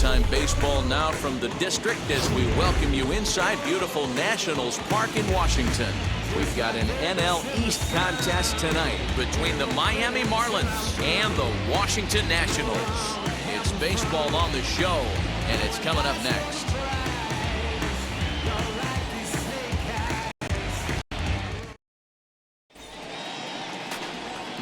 Big-time baseball now from the district as we welcome you inside beautiful Nationals Park in Washington. We've got an NL East contest tonight between the Miami Marlins and the Washington Nationals. It's baseball on the show, and it's coming up next.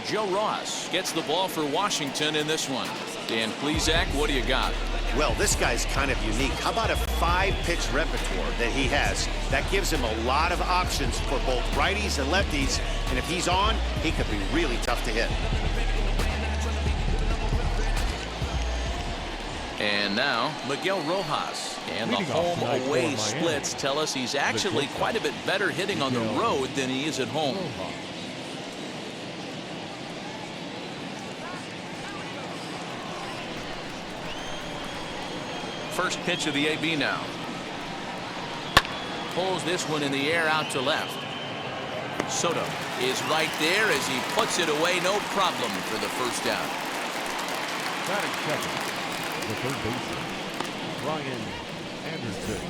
Joe Ross gets the ball for Washington in this one. Dan Plesac, what do you got? Well, this guy's kind of unique. How about a 5-pitch repertoire that he has? That gives him a lot of options for both righties and lefties. And if he's on, he could be really tough to hit. And now, Miguel Rojas. And the home-away splits tell us he's actually quite a bit better hitting on the road than he is at home. First pitch of the AB now. Pulls this one in the air out to left. Soto is right there as he puts it away, no problem for the first down. Batting second, the third baseman, Brian Anderson.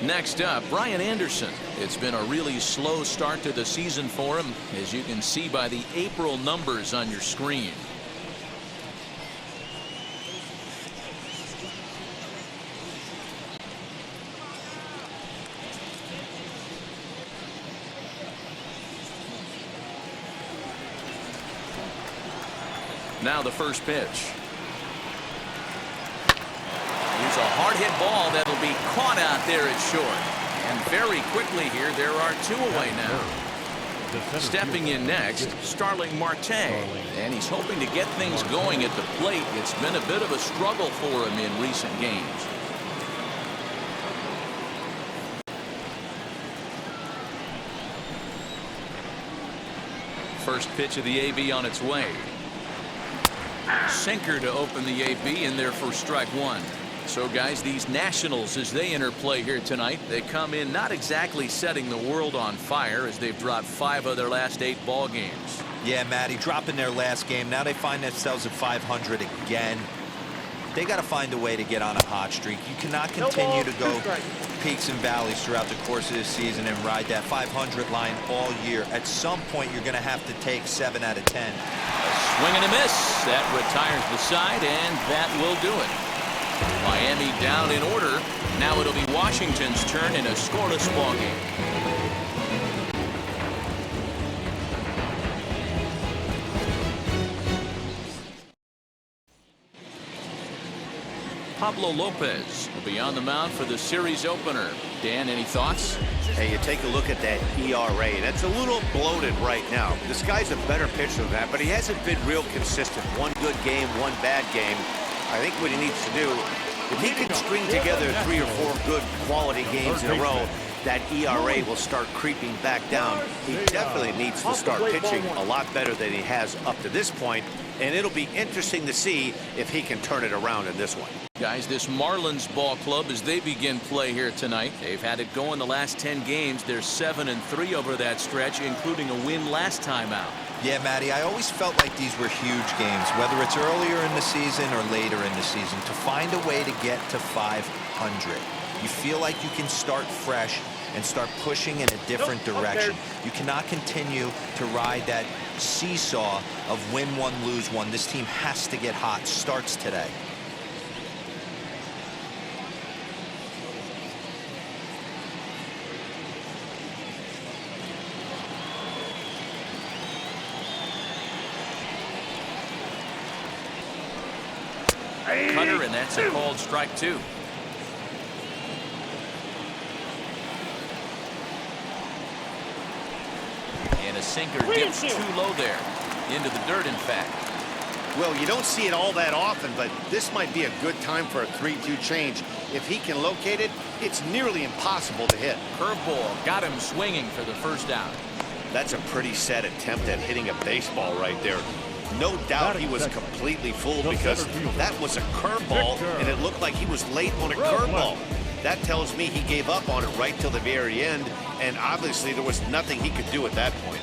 Next up, Brian Anderson. It's been a really slow start to the season for him, as you can see by the April numbers on your screen. Now the first pitch. Here's a hard hit ball that'll be caught out there at short. And very quickly here, there are 2 away now. Stepping in next, Starling Marte. And he's hoping to get things going at the plate. It's been a bit of a struggle for him in recent games. First pitch of the AB on its way. Sinker to open the AB in there for strike 1. So guys, these Nationals, as they enter play here tonight, they come in not exactly setting the world on fire, as they've dropped 5 of their last 8 ball games. Yeah, Matty, dropping their last game. Now they find themselves at 500 again. They got to find a way to get on a hot streak. You cannot continue to go peaks and valleys throughout the course of this season and ride that 500 line all year. At some point, you're going to have to take 7 out of 10. A swing and a miss. That retires the side, and that will do it. Miami down in order. Now it'll be Washington's turn in a scoreless ball game. Pablo Lopez will be on the mound for the series opener. Dan, any thoughts? Hey, you take a look at that ERA. That's a little bloated right now. This guy's a better pitcher than that, but he hasn't been real consistent. One good game, one bad game. I think what he needs to do, if he can string together 3 or 4 good quality games in a row, that ERA will start creeping back down. He definitely needs to start pitching a lot better than he has up to this point, and it'll be interesting to see if he can turn it around in this one. Guys, this Marlins ball club, as they begin play here tonight, they've had it going the last 10 games. They're 7-3 over that stretch, including a win last time out. Yeah, Matty, I always felt like these were huge games, whether it's earlier in the season or later in the season, to find a way to get to 500. You feel like you can start fresh and start pushing in a different direction. You cannot continue to ride that seesaw of win one, lose one. This team has to get hot. Starts today. Cutter, and that's a called strike 2. And a sinker dips too low there. Into the dirt, in fact. Well, you don't see it all that often, but this might be a good time for a 3-2 change. If he can locate it, it's nearly impossible to hit. Curveball got him swinging for the first down. That's a pretty sad attempt at hitting a baseball right there. No doubt he was completely fooled, because that was a curveball, and it looked like he was late on a curveball. That tells me he gave up on it right till the very end, and obviously there was nothing he could do at that point.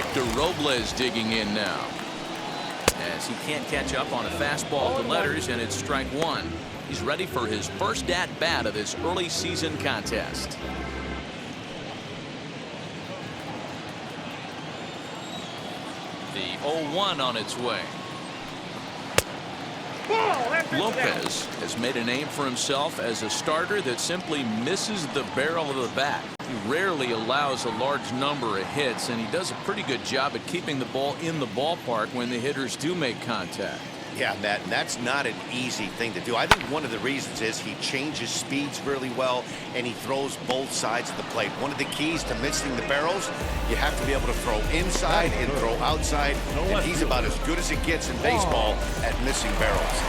Victor Robles digging in now, as he can't catch up on a fastball to letters, and it's strike one. He's ready for his first at-bat of this early season contest. The 0-1 on its way. Lopez has made a name for himself as a starter that simply misses the barrel of the bat. He rarely allows a large number of hits, and he does a pretty good job at keeping the ball in the ballpark when the hitters do make contact. Yeah, Matt, and that's not an easy thing to do. I think one of the reasons is he changes speeds really well, and he throws both sides of the plate. One of the keys to missing the barrels, you have to be able to throw inside and throw outside, and he's about as good as it gets in baseball at missing barrels.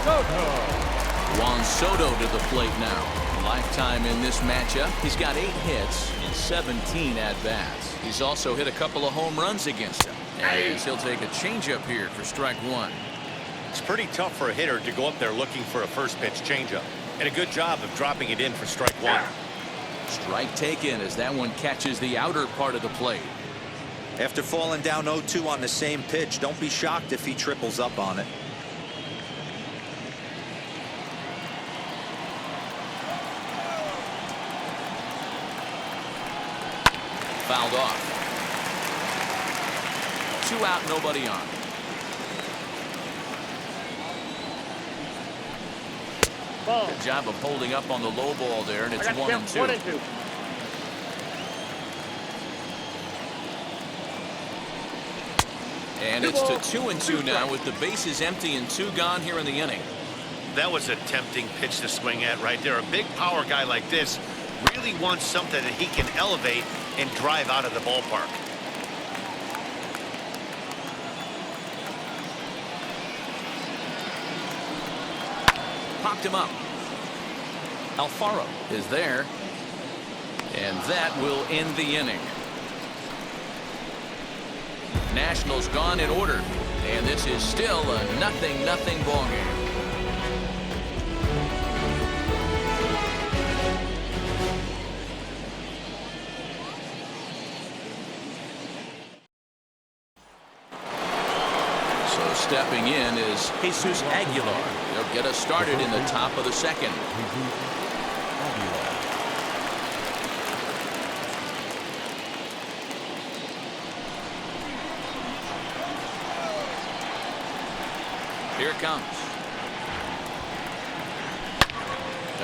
Juan Soto to the plate now. Lifetime in this matchup. He's got 8 hits in 17 at-bats. He's also hit a couple of home runs against him, as he'll take a changeup here for strike one. It's pretty tough for a hitter to go up there looking for a first pitch changeup, and a good job of dropping it in for strike one. Strike taken as that one catches the outer part of the plate. After falling down 0-2 on the same pitch, don't be shocked if he triples up on it. Fouled off. 2 out, nobody on. Good job of holding up on the low ball there, and it's 1-2. And it's to 2-2 now with the bases empty and 2 gone here in the inning. That was a tempting pitch to swing at right there. A big power guy like this really wants something that he can elevate and drive out of the ballpark. Popped him up. Alfaro is there, and that will end the inning. Nationals gone in order, and this is still a 0-0 ball game. So stepping in is Jesus Aguilar. He'll get us started in the top of the second. Here it comes.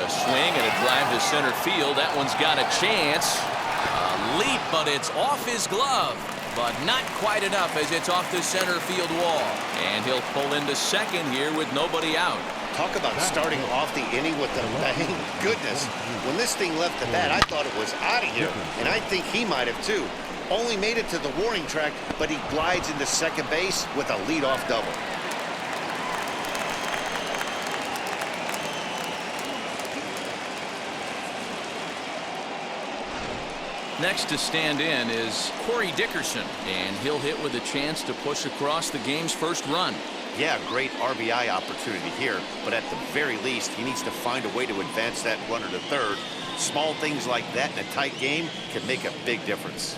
A swing and a drive to center field. That one's got a chance. A leap, but it's off his glove. But not quite enough as it's off the center field wall. And he'll pull into second here with nobody out. Talk about starting off the inning with a bang. Goodness, when this thing left the bat, I thought it was out of here. And I think he might have too. Only made it to the warning track, but he glides into second base with a leadoff double. Next to stand in is Corey Dickerson, and he'll hit with a chance to push across the game's first run. Yeah, great RBI opportunity here, but at the very least, he needs to find a way to advance that runner to third. Small things like that in a tight game can make a big difference.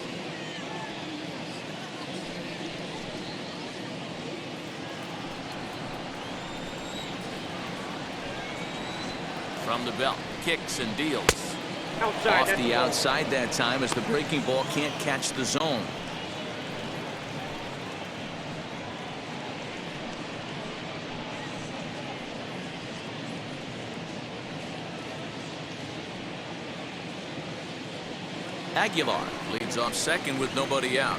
From the belt, kicks and deals. Off the outside that time as the breaking ball can't catch the zone. Aguilar leads off second with nobody out.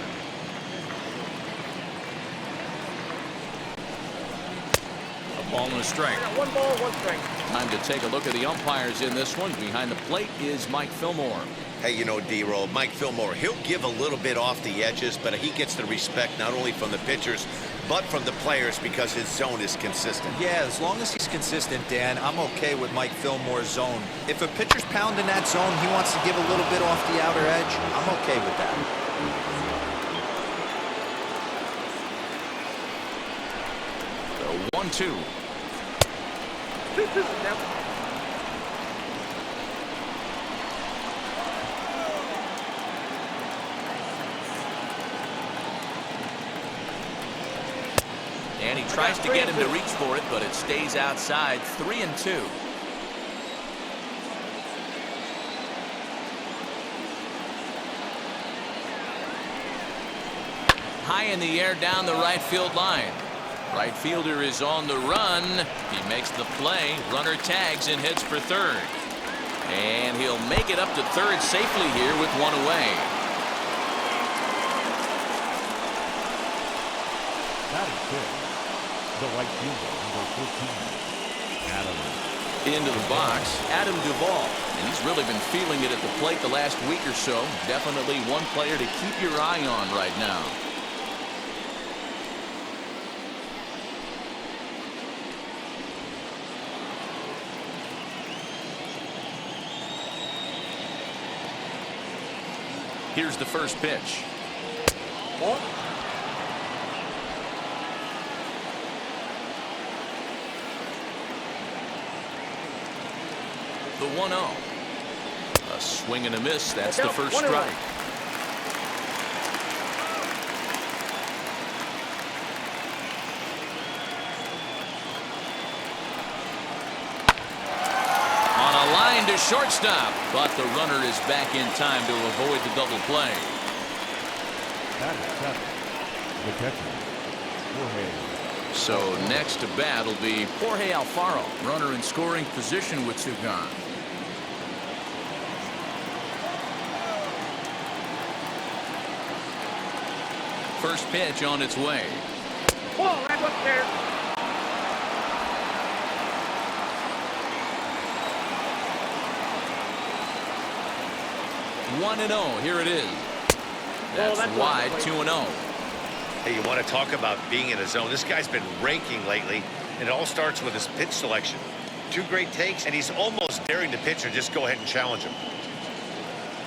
A ball and a strike. 1 ball, 1 strike. Time to take a look at the umpires in this one. Behind the plate is Mike Fillmore. Hey, you know, D-Roll, Mike Fillmore, he'll give a little bit off the edges, but he gets the respect not only from the pitchers, but from the players because his zone is consistent. Yeah, as long as he's consistent, Dan, I'm okay with Mike Fillmore's zone. If a pitcher's pounding that zone, he wants to give a little bit off the outer edge, I'm okay with that. The 1-2. He tries to get him to reach for it, but it stays outside. 3-2. High in the air down the right field line. Right fielder is on the run. He makes the play. Runner tags and heads for third. And he'll make it up to third safely here with one away. That is good. The right fielder, number 14, Adam. Into the box, Adam Duvall. And he's really been feeling it at the plate the last week or so. Definitely one player to keep your eye on right now. Here's the first pitch. The 1-0. A swing and a miss. That's the first strike. On a line to shortstop, but the runner is back in time to avoid the double play. That is 7. The catcher, Jorge. So next to bat will be Jorge Alfaro, runner in scoring position with two gone. First pitch on its way. Whoa, right up there. One and 0. Here it is. That's wide. 2-0. Hey, you want to talk about being in a zone? This guy's been raking lately, and it all starts with his pitch selection. 2 great takes, and he's almost daring the pitcher just go ahead and challenge him.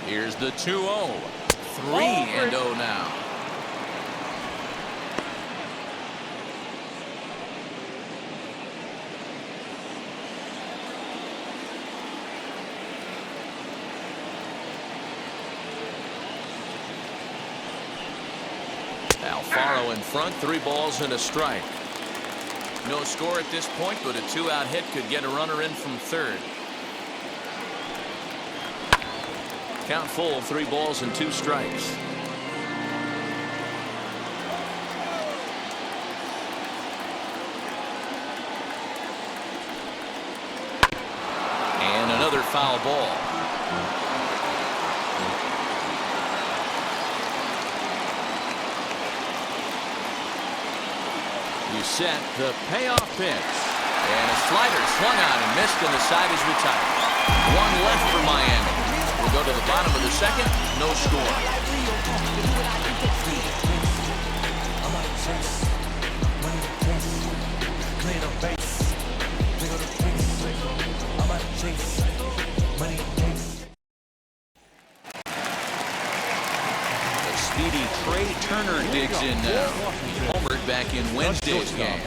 Here's the 2-0. 3-0 now. Alfaro in front, 3 balls and a strike. No score at this point, but a 2-out hit could get a runner in from third. Count full, 3 balls and 2 strikes. And another foul ball. You set the payoff pitch. And a slider swung on and missed, and the side is retired. 1 left for Miami. We'll go to the bottom of the second. No score. The speedy Trey Turner digs in now. He homered back in Wednesday's game.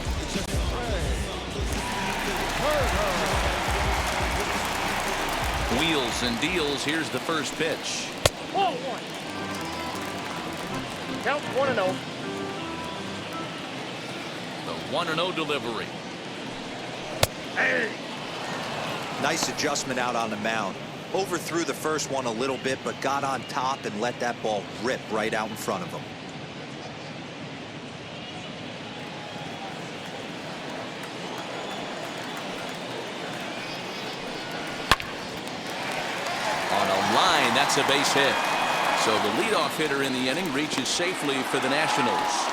Wheels and deals. Here's the first pitch. Ball 1. Count 1-0. The 1-0 delivery. Hey. Nice adjustment out on the mound. Overthrew the first one a little bit, but got on top and let that ball rip right out in front of him. On a line, that's a base hit. So the leadoff hitter in the inning reaches safely for the Nationals.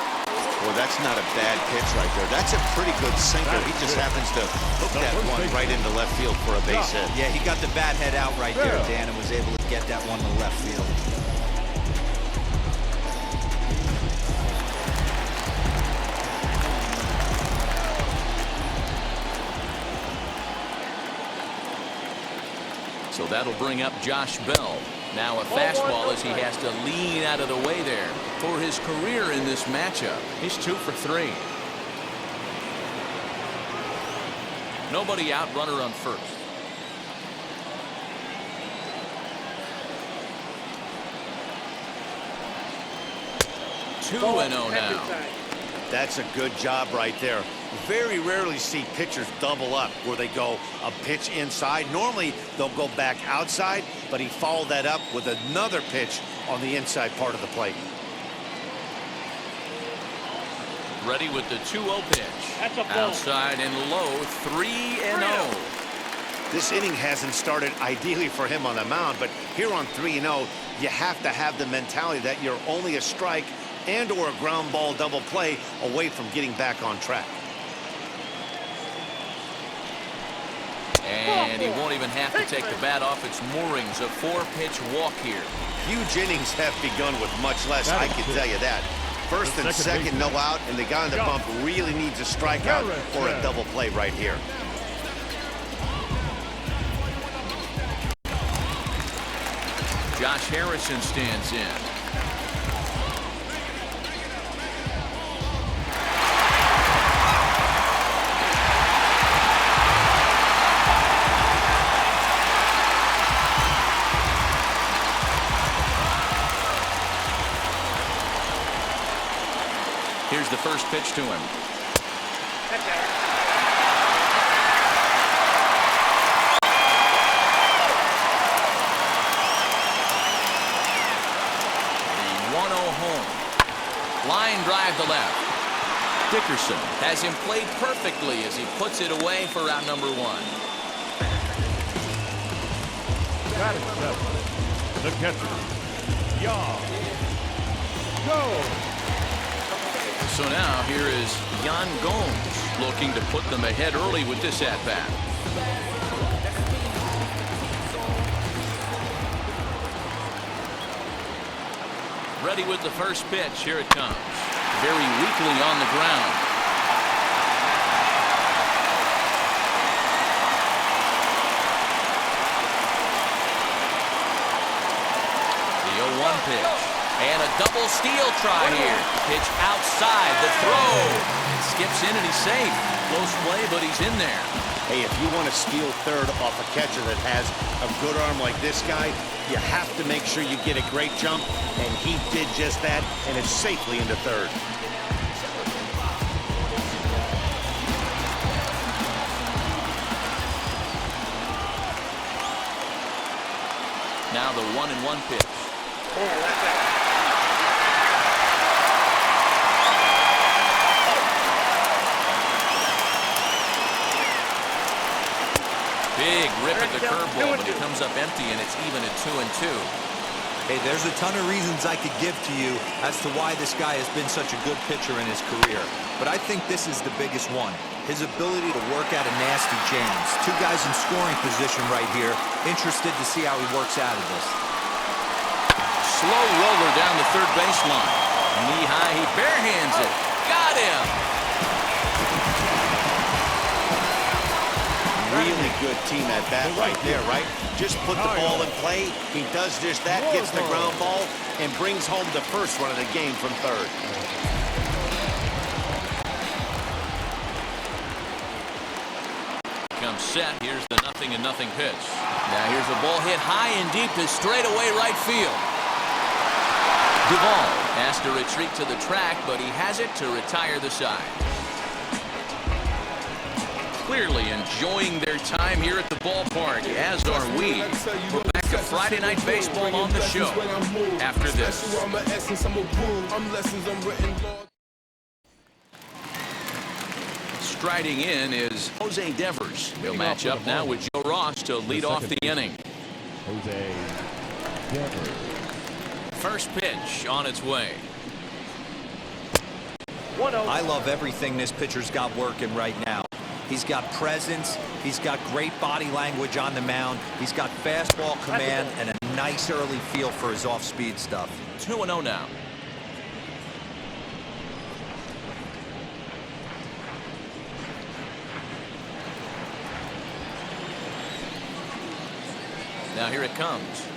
Well, that's not a bad pitch right there. That's a pretty good sinker. He just happens to hook that one right into left field for a base hit. Yeah, he got the bat head out right there, Dan, and was able to get that one to left field. So that'll bring up Josh Bell. Now a fastball as he has to lean out of the way there. For his career in this matchup, he's 2 for 3. Nobody out, runner on first. Two and 0 now. That's a good job right there. Very rarely see pitchers double up where they go a pitch inside. Normally, they'll go back outside, but he followed that up with another pitch on the inside part of the plate. Ready with the 2-0 pitch. That's a ball. Outside and low, 3-0. This inning hasn't started ideally for him on the mound, but here on 3-0, you have to have the mentality that you're only a strike and or a ground ball double play away from getting back on track. And he won't even have to take the bat off its moorings. A 4-pitch walk here. Huge innings have begun with much less, I can tell you that. First and second, no out, and the guy on the bump really needs a strikeout or a double play right here. Josh Harrison stands in. Here's the first pitch to him. Line drive to left. Dickerson has him played perfectly as he puts it away for out number 1. Got it, 7. The catcher, Jan. Go. So now here is Yan Gomes looking to put them ahead early with this at-bat. Ready with the first pitch. Here it comes. Very weakly on the ground. The 0-1 pitch. And a double steal try here. Pitch outside the throw. Skips in and he's safe. Close play, but he's in there. Hey, if you want to steal third off a catcher that has a good arm like this guy, you have to make sure you get a great jump, and he did just that, and is safely into third. Now the 1-1 pitch. Big rip at the curveball, but it comes up empty, and it's even at 2-2. Hey, there's a ton of reasons I could give to you as to why this guy has been such a good pitcher in his career. But I think this is the biggest one. His ability to work out of nasty jams. 2 guys in scoring position right here. Interested to see how he works out of this. Slow roller down the third baseline. Knee high, he barehands it. Got him! Really good team at bat right there, right? Just put the ball in play. He does just that, gets the ground ball, and brings home the first run of the game from third. Comes set. Here's the 0-0 pitch. Now here's a ball hit high and deep to straightaway right field. Duvall has to retreat to the track, but he has it to retire the side. Clearly enjoying their time here at the ballpark, as are we. We're back to Friday Night Baseball on the show after this. Striding in is Jose Devers. He'll match up now with Joe Ross to lead off the inning. Jose Devers. First pitch on its way. I love everything this pitcher's got working right now. He's got presence. He's got great body language on the mound. He's got fastball command and a nice early feel for his off-speed stuff. 2-0 now. Now here it comes.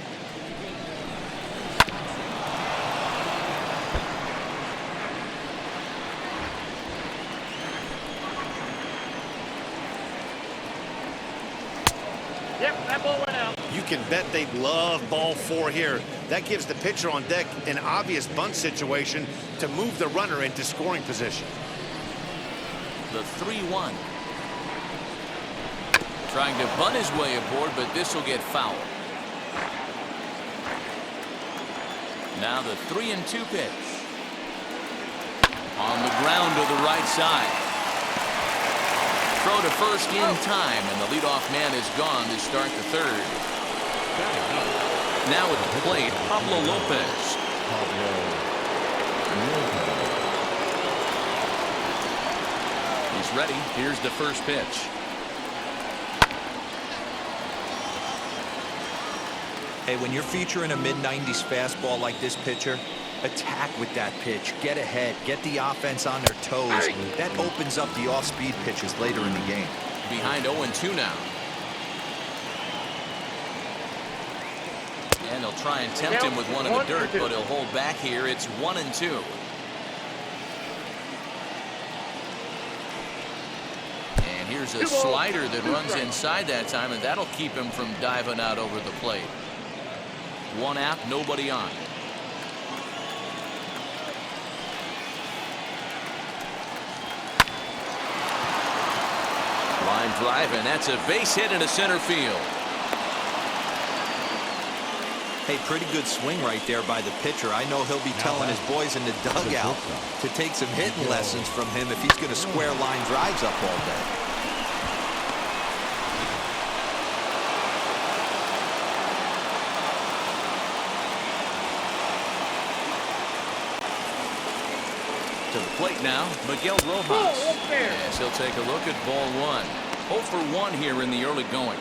Yep, that ball went out. You can bet they'd love ball 4 here. That gives the pitcher on deck an obvious bunt situation to move the runner into scoring position. The 3-1. Trying to bunt his way aboard, but this will get fouled. Now the 3-2 pitch. On the ground to the right side. Throw to first in time, and the leadoff man is gone to start the third. Now at the plate, Pablo Lopez. He's ready. Here's the first pitch. Hey, when you're featuring a mid-90s fastball like this pitcher, attack with that pitch. Get ahead. Get the offense on their toes. That opens up the off-speed pitches later in the game. Behind 0-2 now. And he'll try and tempt him with one in the dirt, but he'll hold back here. It's 1-2. And here's a slider that runs inside that time, and that'll keep him from diving out over the plate. One out, nobody on. Line drive, and that's a base hit into center field. Hey, pretty good swing right there by the pitcher. I know he'll be telling his boys in the dugout to take some hitting lessons from him if he's going to square line drives up all day. To the plate now, Miguel Rojas. Yes, he'll take a look at ball 1. 0 for 1 here in the early going.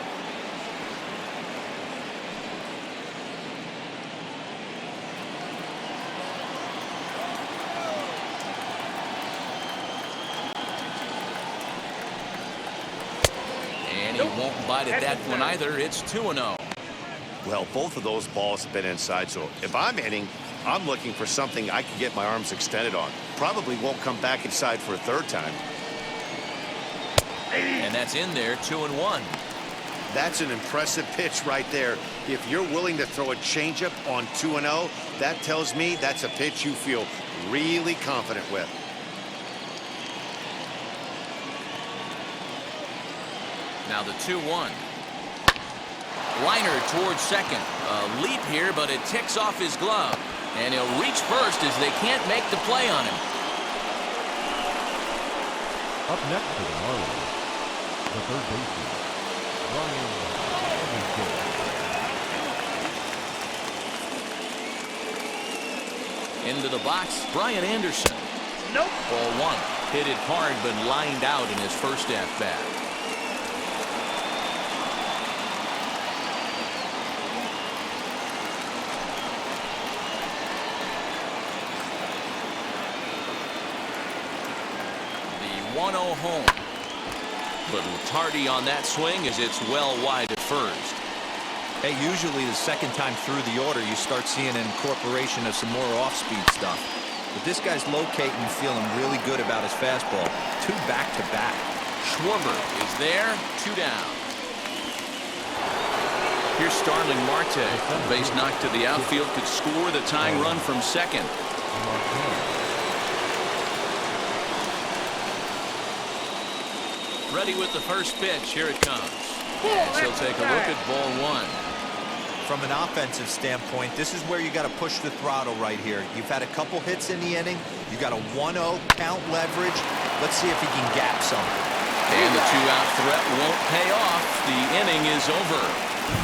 And he won't bite at that one either. It's 2-0. Well, both of those balls have been inside, so if I'm hitting, I'm looking for something I can get my arms extended on. Probably won't come back inside for a third time. And that's in there, 2-1. That's an impressive pitch right there. If you're willing to throw a changeup on 2-0, that tells me that's a pitch you feel really confident with. Now the 2-1. Liner towards second. A leap here, but it ticks off his glove. And he'll reach first as they can't make the play on him. Up next for the Marlins, the third baseman, Marlinsbaseball. Into the box, Brian Anderson. Nope. Ball 1. Hit it hard, but lined out in his first at-bat. The 1-0 home. But tardy on that swing as it's well wide at first. Hey, usually the second time through the order, you start seeing an incorporation of some more off-speed stuff. But this guy's locating and feeling really good about his fastball. 2 back-to-back. Schwarber is there, 2 down. Here's Starling Marte. Base knocked to the outfield, could score the tying run from second. Ready with the first pitch. Here it comes. Yes, he'll take a look at ball 1. From an offensive standpoint, this is where you got to push the throttle right here. You've had a couple hits in the inning. You got a 1-0 count leverage. Let's see if he can gap something. And the 2-out threat won't pay off. The inning is over.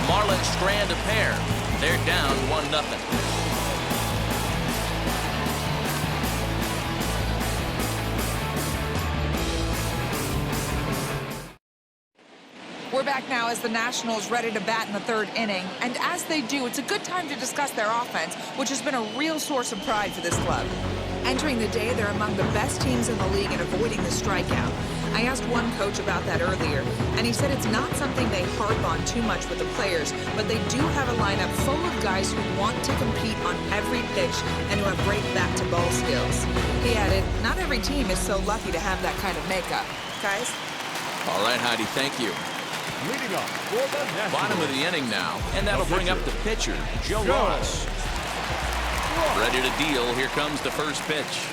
Marlins strand a pair. They're down 1-0. We're back now as the Nationals ready to bat in the third inning. And as they do, it's a good time to discuss their offense, which has been a real source of pride for this club. Entering the day, they're among the best teams in the league in avoiding the strikeout. I asked one coach about that earlier, and he said it's not something they harp on too much with the players, but they do have a lineup full of guys who want to compete on every pitch and who have great bat-to-ball skills. He added, not every team is so lucky to have that kind of makeup. Guys? All right, Heidi, thank you. Leading up for the Nationals. Bottom of the inning now, and that'll bring up the pitcher, Joe Ross. Ready to deal. Here comes the first pitch.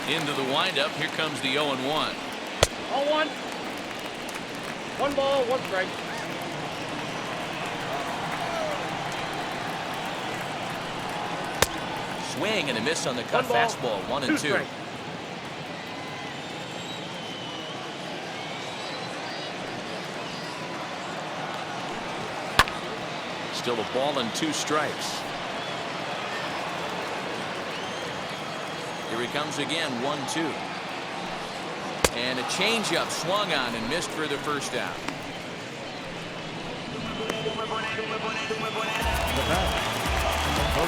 Into the windup. Here comes the 0-1. 0-1. 1 ball, 1 strike. Swing and a miss on the cut 1 ball, fastball. 1 and 2. strikes. Still a ball and 2 strikes. Here he comes again. 1-2. And a changeup swung on and missed for the first out.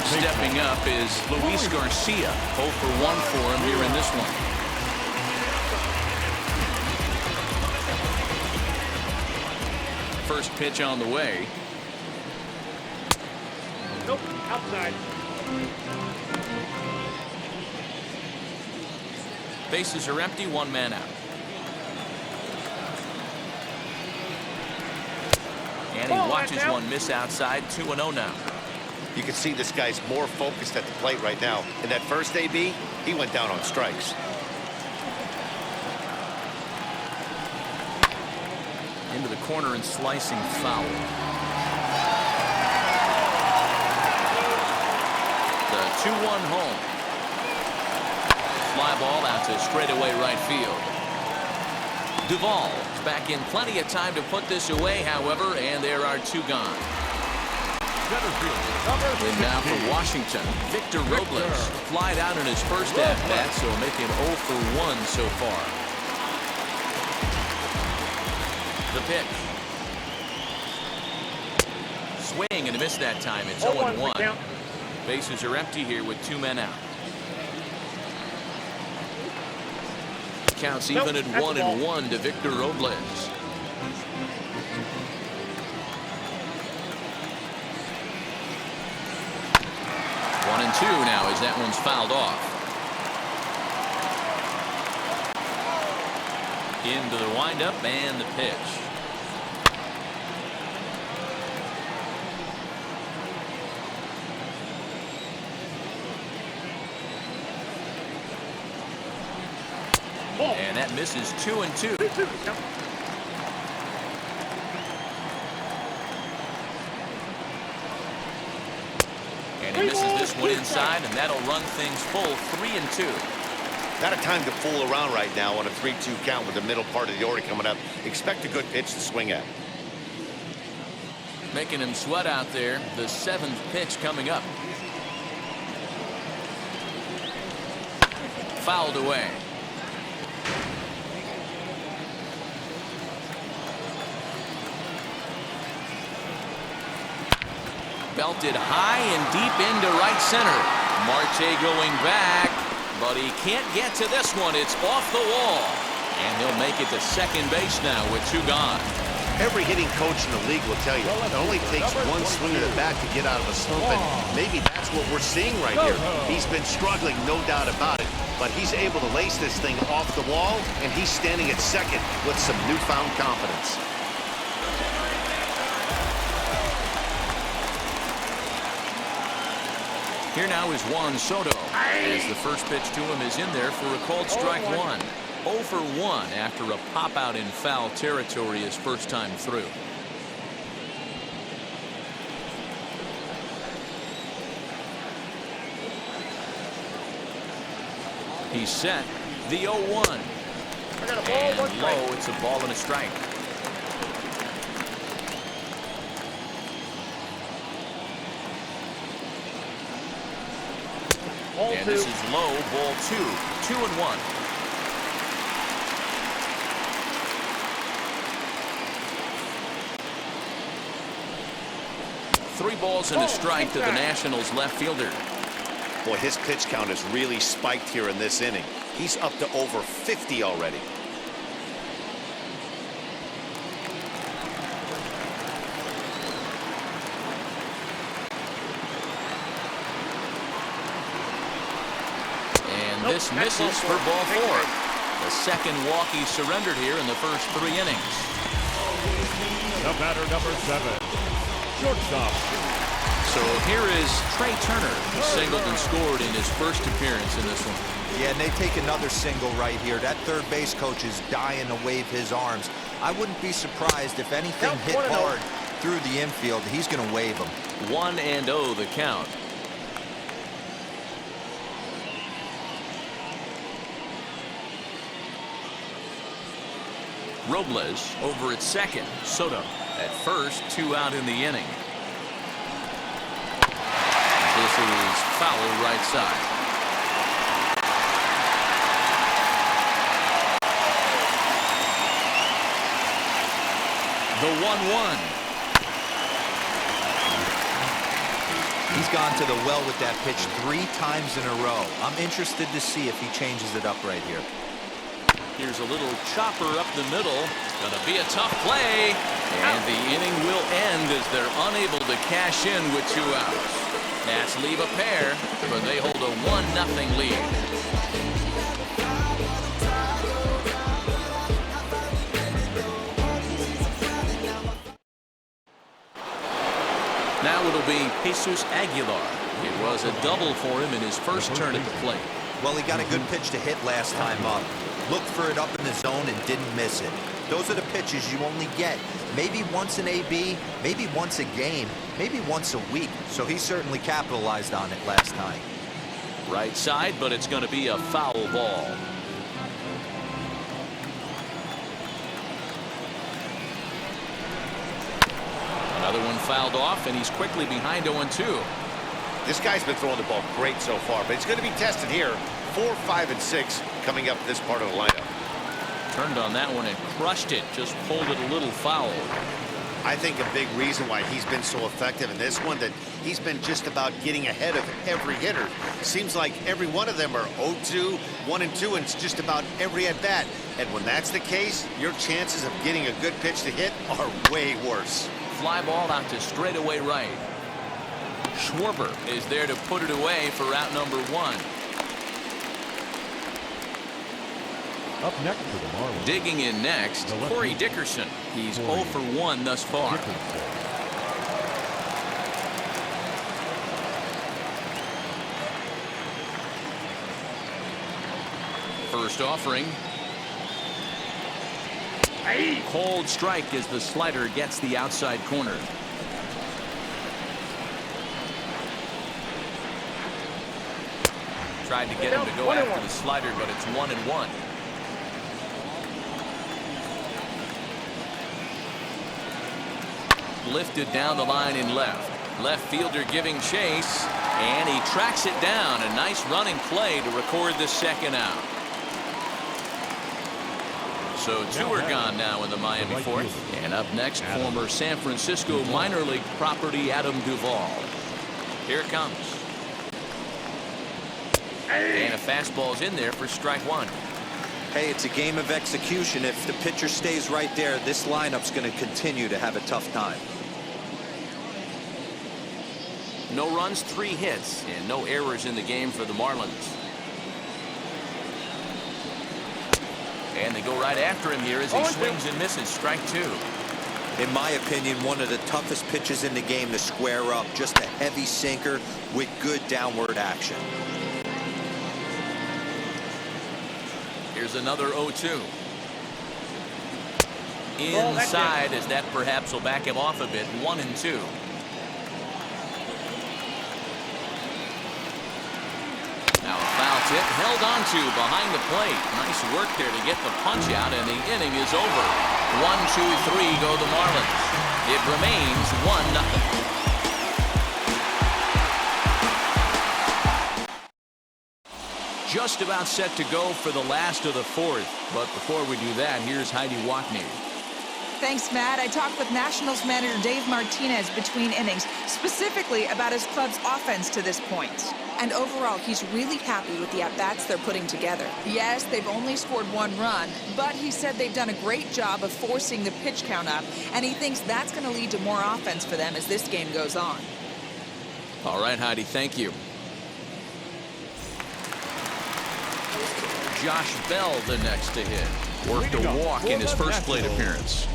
Stepping up is Luis Garcia. 0 for 1 for him here in this one. First pitch on the way. Nope, outside. Bases are empty. 1 man out. And he watches one miss outside. 2-0 now. You can see this guy's more focused at the plate right now. In that first AB, he went down on strikes. Into the corner and slicing foul. The 2-1 home. Fly ball out to straightaway right field. Duvall is back in plenty of time to put this away, however, and there are 2 gone. And now for Washington, Victor Robles flied out in his first at-bat, so making 0 for 1 so far. The pitch. Swing and a miss that time. It's 0-1. Bases are empty here with 2 men out. Counts even at 1-1 to Victor Robles. One and 2 now as that one's fouled off. Into the windup and the pitch. And that misses 2-2. And he misses this one inside, and that'll run things full. 3-2. Not a time to fool around right now on a 3-2 count with the middle part of the order coming up. Expect a good pitch to swing at. Making him sweat out there. The 7th pitch coming up. Fouled away. Belted high and deep into right center. Marte going back, but he can't get to this one. It's off the wall. And he'll make it to second base now with 2 gone. Every hitting coach in the league will tell you it only takes one swing of the bat to get out of a slump, and maybe that's what we're seeing right here. He's been struggling, no doubt about it, but he's able to lace this thing off the wall, and he's standing at second with some newfound confidence. Here now is Juan Soto, as the first pitch to him is in there for a called strike 1. 0 for 1 after a pop out in foul territory his first time through. He's set. The 0-1. And low, it's a ball and a strike. And this is low, ball 2. 2-1. Three balls and a strike to the Nationals left fielder. Boy, his pitch count has really spiked here in this inning. He's up to over 50 already. this misses for ball 4. The second walk he surrendered here in the first 3 innings. The batter, number 7, shortstop. So here is Trey Turner. He singled and scored in his first appearance in this one. Yeah, and they take another single right here. That third base coach is dying to wave his arms. I wouldn't be surprised if anything hit hard through the infield. He's going to wave them. 1-0 the count. Robles over at second. Soto at first. 2 out in the inning. This is foul right side. The 1-1. He's gone to the well with that pitch 3 times in a row. I'm interested to see if he changes it up right here. Here's a little chopper up the middle. Gonna be a tough play. And the inning will end as they're unable to cash in with 2 outs. Nats leave a pair, but they hold a 1-0 lead. Now it'll be Jesus Aguilar. It was a double for him in his first turn at the plate. Well, he got a good pitch to hit last time up. Looked for it up in the zone and didn't miss it. Those are the pitches you only get maybe once in AB, maybe once a game, maybe once a week. So he certainly capitalized on it last time. Right side, but it's going to be a foul ball. Another one fouled off, and he's quickly behind 0-2. This guy's been throwing the ball great so far, but he's going to be tested here. 4, 5, and 6 coming up this part of the lineup. Turned on that one and crushed it. Just pulled it a little foul. I think a big reason why he's been so effective in this one, that he's been just about getting ahead of every hitter. Seems like every one of them are 0-2, 1-2, and it's just about every at bat. And when that's the case, your chances of getting a good pitch to hit are way worse. Fly ball out to straightaway right. Schwarber is there to put it away for out number 1. Up next for the Marlins. Digging in next, Corey Dickerson. He's 0 for 1 thus far. First offering. Cold strike as the slider gets the outside corner. Tried to get him to go after the slider, but it's 1-1. Lifted down the line in left. Left fielder giving chase, and he tracks it down. A nice running play to record the second out. So 2 are gone now in the Miami fourth. And up next, former San Francisco minor league property Adam Duvall. Here it comes. And a fastball's in there for strike 1. Hey, it's a game of execution. If the pitcher stays right there, this lineup's going to continue to have a tough time. No runs, 3 hits, and no errors in the game for the Marlins. And they go right after him here as he swings and misses. Strike 2. In my opinion, one of the toughest pitches in the game to square up. Just a heavy sinker with good downward action. Here's another 0-2. Inside, as that perhaps will back him off a bit. 1-2. Now a foul tip held onto behind the plate. Nice work there to get the punch out, and the inning is over. 1-2-3 go the Marlins. It remains 1-0. Just about set to go for the last of the fourth. But before we do that, here's Heidi Watney. Thanks, Matt. I talked with Nationals manager Dave Martinez between innings, specifically about his club's offense to this point. And overall, he's really happy with the at-bats they're putting together. Yes, they've only scored 1 run, but he said they've done a great job of forcing the pitch count up, and he thinks that's going to lead to more offense for them as this game goes on. All right, Heidi, thank you. Josh Bell the next to hit. Worked a walk in his first plate appearance.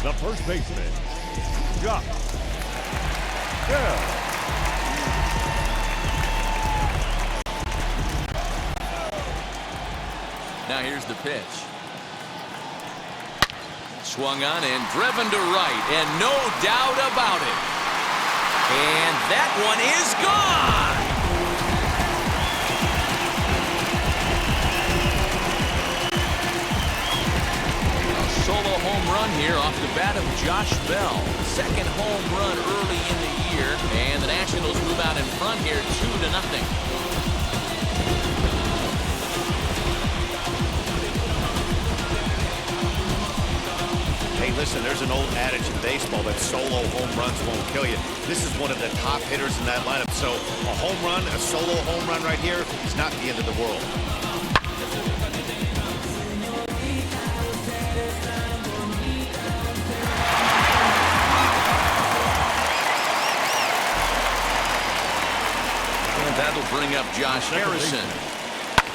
The first baseman, Josh Bell. Now here's the pitch. Swung on and driven to right, and no doubt about it. And that one is gone. A solo home run here off the bat of Josh Bell. Second home run early in the year, and the Nationals move out in front here 2-0. Hey, listen, there's an old adage in baseball that solo home runs won't kill you. This is one of the top hitters in that lineup. So a home run, a solo home run right here is not the end of the world. And that'll bring up Josh Harrison.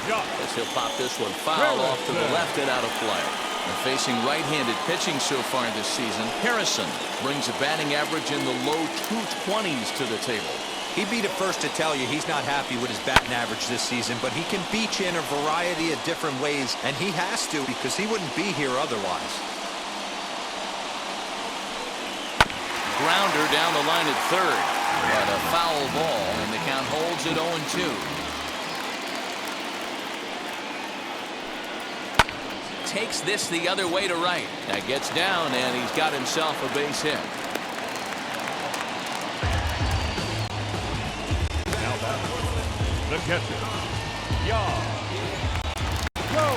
Guess he'll pop this one foul off to the left and out of play. And facing right-handed pitching so far this season, Harrison brings a batting average in the low 220s to the table. He'd be the first to tell you he's not happy with his batting average this season, but he can beat you in a variety of different ways, and he has to because he wouldn't be here otherwise. Grounder down the line at third. But a foul ball, and the count holds at 0-2. Takes this the other way to right. That gets down, and he's got himself a base hit. Now back. The catcher, Go.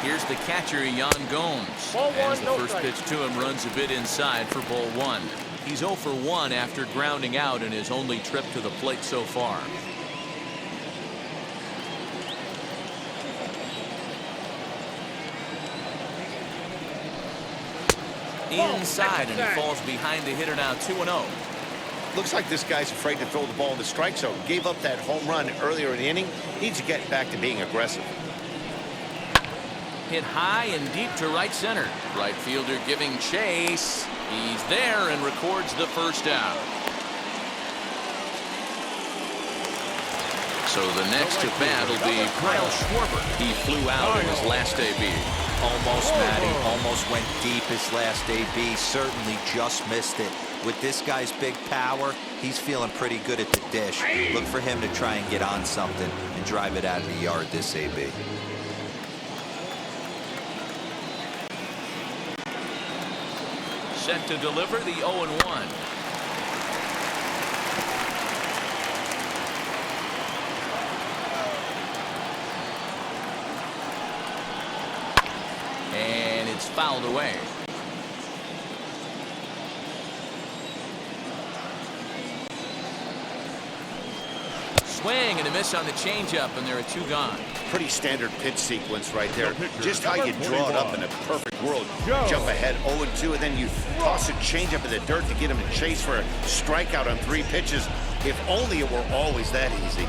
Here's the catcher, Yan Gomes. Ball one, As the no first strike. pitch to him runs a bit inside for ball one. He's 0 for 1 after grounding out in his only trip to the plate so far. Inside, and he falls behind the hitter now 2-0. Looks like this guy's afraid to throw the ball in the strike zone. Gave up that home run earlier in the inning. Needs to get back to being aggressive. Hit high and deep to right center. Right fielder giving chase. He's there and records the first out. So the next to bat will be Kyle Schwarber. He flew out in his last AB. Almost, Matty. Almost went deep his last AB. Certainly just missed it. With this guy's big power, he's feeling pretty good at the dish. Look for him to try and get on something and drive it out of the yard this AB. Set to deliver the 0-1. And it's fouled away. Swing and a miss on the changeup, and there are 2 gone. Pretty standard pitch sequence right there. Just how you draw it up in a perfect world. Jump ahead 0-2, and then you toss a changeup in the dirt to get him to chase for a strikeout on 3 pitches. If only it were always that easy.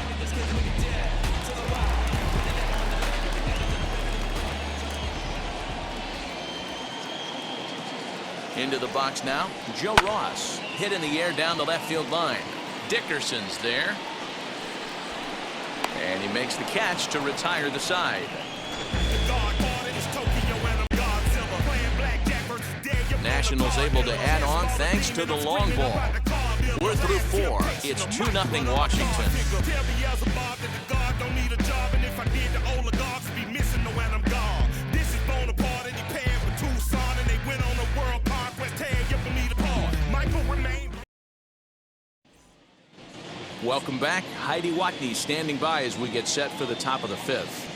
Into the box now, Joe Ross. Hit in the air down the left field line. Dickerson's there. And he makes the catch to retire the side. Nationals able to add on thanks to the long ball. We're through 4. It's 2-0 Washington. Welcome back. Heidi Watney standing by as we get set for the top of the 5th.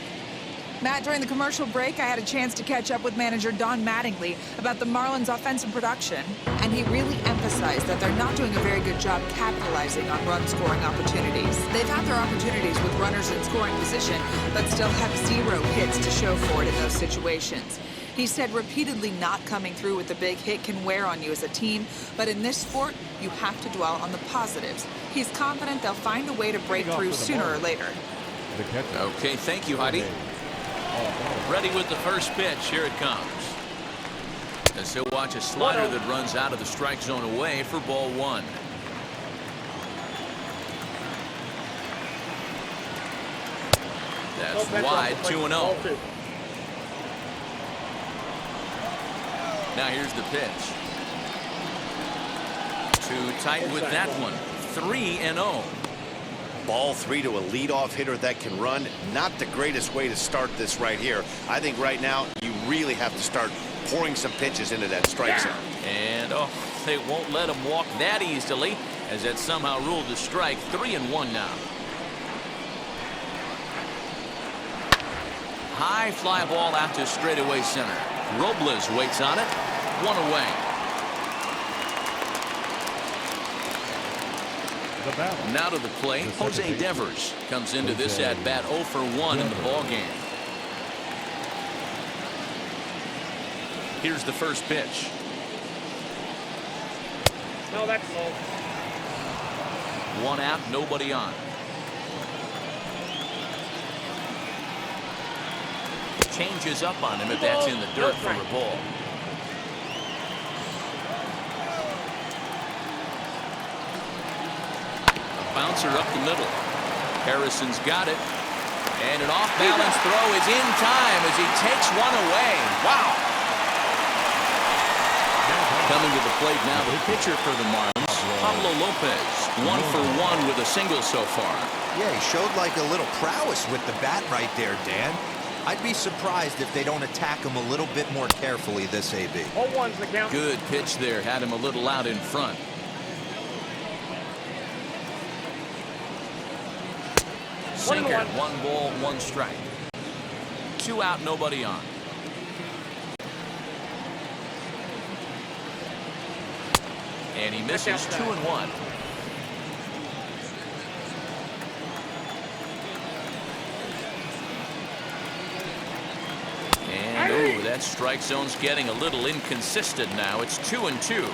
Matt, during the commercial break, I had a chance to catch up with manager Don Mattingly about the Marlins' offensive production, and he really emphasized that they're not doing a very good job capitalizing on run-scoring opportunities. They've had their opportunities with runners in scoring position, but still have 0 hits to show for it in those situations. He said repeatedly not coming through with the big hit can wear on you as a team, but in this sport, you have to dwell on the positives. He's confident they'll find a way to break through sooner or later. Okay, thank you, Heidi. Ready with the first pitch. Here it comes. As he'll watch a slider that runs out of the strike zone away for ball one. That's wide, 2-0. Now here's the pitch. Too tight with that one. 3-0. Ball 3 to a leadoff hitter that can run. Not the greatest way to start this right here. I think right now you really have to start pouring some pitches into that strike zone. And they won't let him walk that easily, as that somehow ruled a strike. 3-1 now. High fly ball out to straightaway center. Robles waits on it. 1 away. Now to the plate, Jose Devers comes into this at bat 0 for 1 in the ball game. Here's the first pitch. No, that's low. 1 out, nobody on. Changes up on him if that's in the dirt for a ball. Bouncer up the middle. Harrison's got it. And an off-balance throw is in time as he takes one away. Wow. Coming to the plate now, the pitcher for the Marlins, Pablo Lopez. 1 for 1 with a single so far. Yeah, he showed like a little prowess with the bat right there, Dan. I'd be surprised if they don't attack him a little bit more carefully this AB. 0-1's the count. Good pitch there. Had him a little out in front. Sinker, 1 ball, 1 strike. 2 out, nobody on. And he misses 2-1. And that strike zone's getting a little inconsistent now. It's 2-2.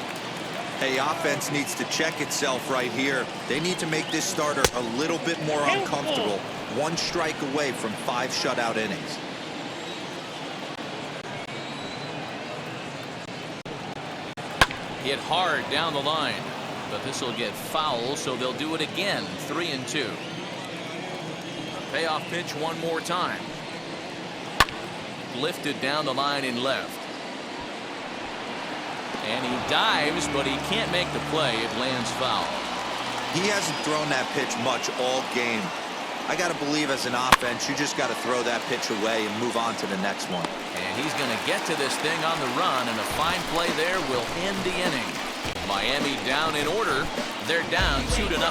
Hey, offense needs to check itself right here. They need to make this starter a little bit more uncomfortable. 1 strike away from 5 shutout innings. Hit hard down the line, but this will get foul, so they'll do it again. 3-2. Payoff pitch one more time. Lifted down the line in left. And he dives, but he can't make the play. It lands foul. He hasn't thrown that pitch much all game. I got to believe as an offense, you just got to throw that pitch away and move on to the next one. And he's going to get to this thing on the run, and a fine play there will end the inning. Miami down in order. They're down 2-0.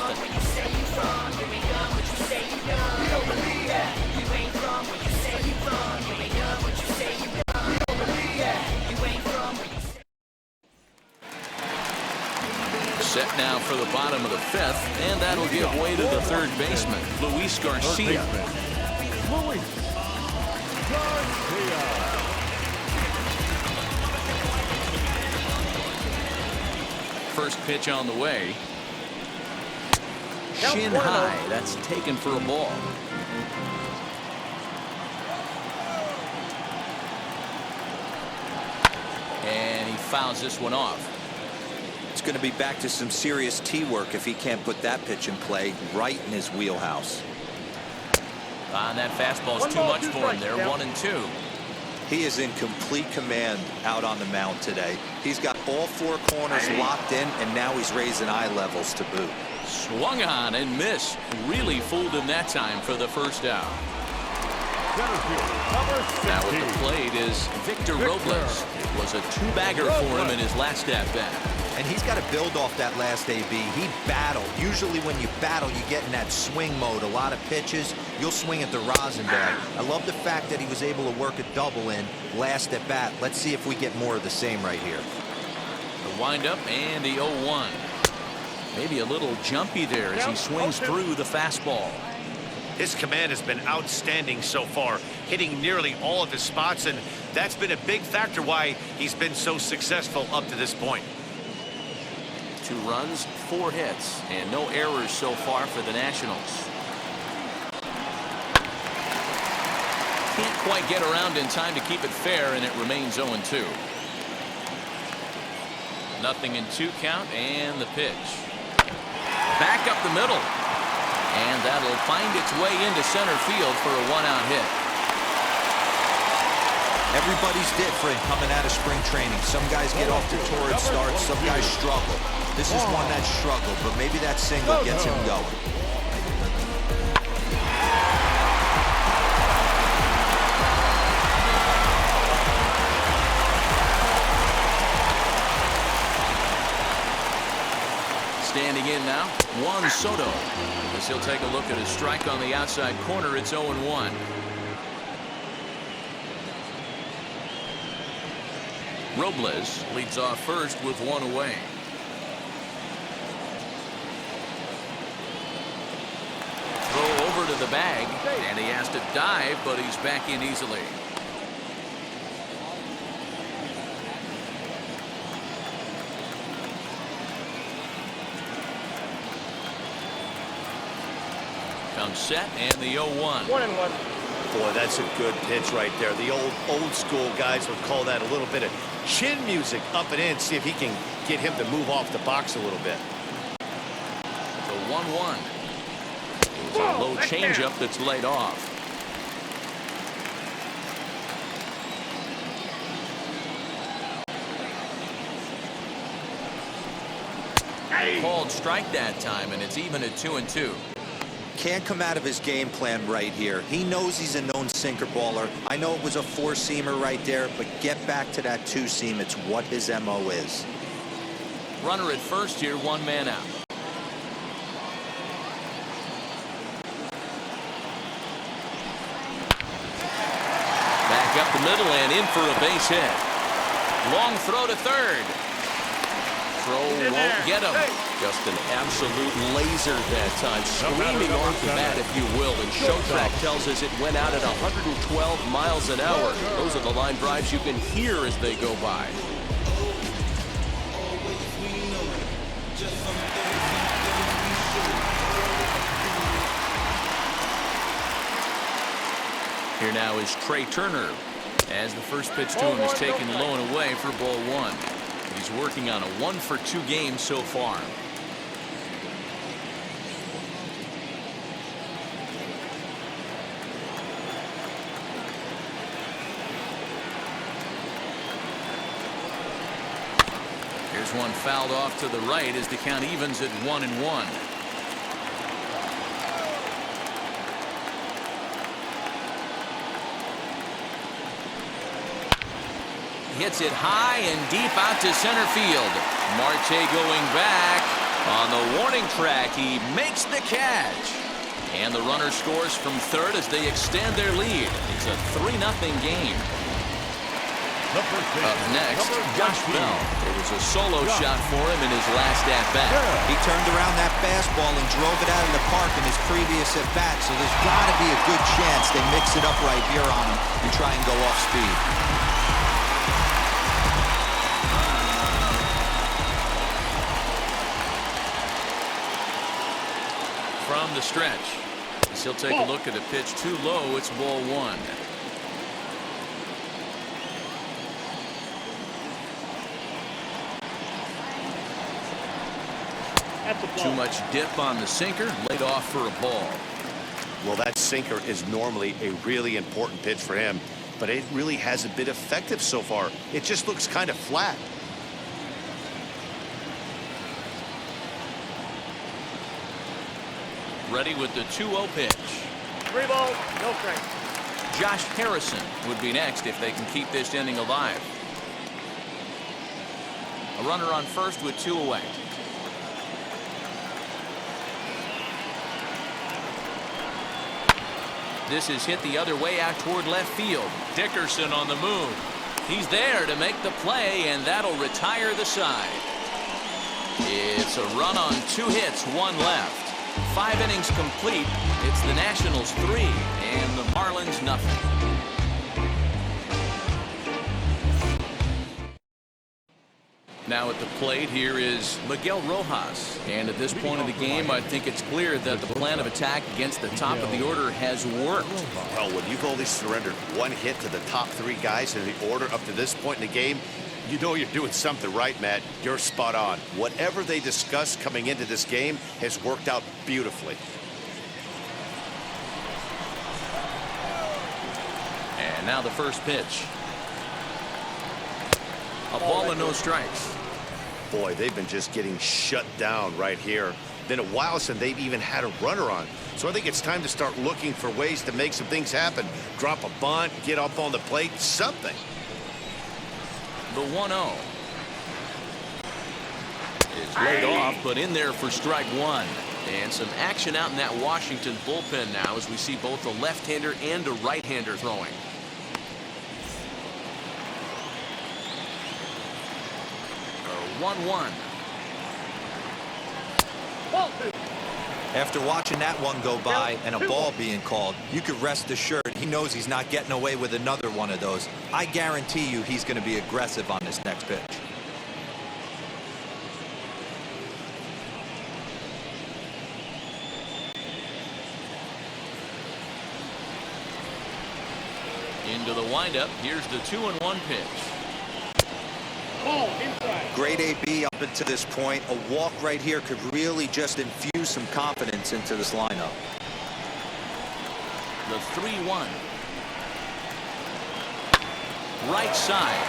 Set now for the bottom of the 5th, and that'll give way to the third baseman, Luis Garcia. First pitch on the way. Shin high. That's taken for a ball. And he fouls this one off. It's going to be back to some serious tee work if he can't put that pitch in play right in his wheelhouse. And that fastball's too much for him there. 1-2. He is in complete command out on the mound today. He's got all 4 corners locked in, and now he's raising eye levels to boot. Swung on and missed. Really fooled him that time for the first out. Now at the plate is Victor Robles. It was a 2-bagger for him in his last at-bat. And he's got to build off that last AB. He battled. Usually when you battle, you get in that swing mode. A lot of pitches, you'll swing at the rosin bag. I love the fact that he was able to work a double in last at bat. Let's see if we get more of the same right here. The windup and the 0-1. Maybe a little jumpy there as he swings through the fastball. His command has been outstanding so far, hitting nearly all of his spots, and that's been a big factor why he's been so successful up to this point. 2 runs, 4 hits, and no errors so far for the Nationals. Can't quite get around in time to keep it fair, and it remains 0-2. 0-2 count, and the pitch. Back up the middle. And that'll find its way into center field for a 1-out hit. Everybody's different coming out of spring training. Some guys get off to torrid starts, some guys struggle. This is one that struggled, but maybe that single gets him going. Standing in now, Juan Soto. As he'll take a look at a strike on the outside corner, it's 0-1. Robles leads off first with 1 away. Throw over to the bag, and he has to dive, but he's back in easily. Comes set, and the 0-1. 1-1. Boy, that's a good pitch right there. The old school guys would call that a little bit of chin music up and in. See if he can get him to move off the box a little bit. The 1-1. It's a low changeup that's laid off. Called strike that time, and it's even at 2-2. Can't come out of his game plan right here. He knows he's a known sinker baller. I know it was a 4-seamer right there, but get back to that 2-seam. It's what his MO is. Runner at first here, 1 man out. Back up the middle and in for a base hit. Long throw to third. Throw won't get him. Just an absolute laser that time, screaming off the bat, if you will. And Showtrack tells us it went out at 112 miles an hour. Those are the line drives you can hear as they go by. Here now is Trey Turner, as the first pitch to him is taken low and away for ball 1. He's working on a 1-for-2 game so far. Here's one fouled off to the right as the count evens at 1-1. Hits it high and deep out to center field. Marte going back on the warning track. He makes the catch. And the runner scores from third as they extend their lead. It's a 3-0 game. Up next, Josh Bell. It was a solo shot for him in his last at-bat. He turned around that fastball and drove it out of the park in his previous at-bat, so there's got to be a good chance they mix it up right here on him and try and go off speed. From the stretch, as he'll take a look at a pitch too low, it's ball 1. Too much dip on the sinker, laid off for a ball. Well, that sinker is normally a really important pitch for him, but it really hasn't been effective so far. It just looks kind of flat. Ready with the 2-0 pitch. 3 balls, no strikes. Josh Harrison would be next if they can keep this inning alive. A runner on first with 2 away. This is hit the other way out toward left field. Dickerson on the move. He's there to make the play, and that'll retire the side. It's a run on 2 hits, 1 left. 5 innings complete. It's the Nationals 3 and the Marlins nothing. Now at the plate, here is Miguel Rojas. And at this point of the game, I think it's clear that the plan of attack against the top of the order has worked. Well, when you've only surrendered 1 hit to the top 3 guys in the order up to this point in the game, you know you're doing something right, Matt. You're spot on. Whatever they discussed coming into this game has worked out beautifully. And now the first pitch. A ball and no strikes. Boy, they've been just getting shut down right here. Been a while since they've even had a runner on. So I think it's time to start looking for ways to make some things happen. Drop a bunt, get up on the plate, something. The 1-0 is laid off, but in there for strike 1. And some action out in that Washington bullpen now as we see both a left-hander and a right-hander throwing. A 1-1. After watching that one go by and a ball being called, you could rest assured he knows he's not getting away with another one of those. I guarantee you he's going to be aggressive on this next pitch. Into the windup. Here's the 2-1 pitch. Great AB up until this point. A walk right here could really just infuse some confidence into this lineup. The 3-1. Right side.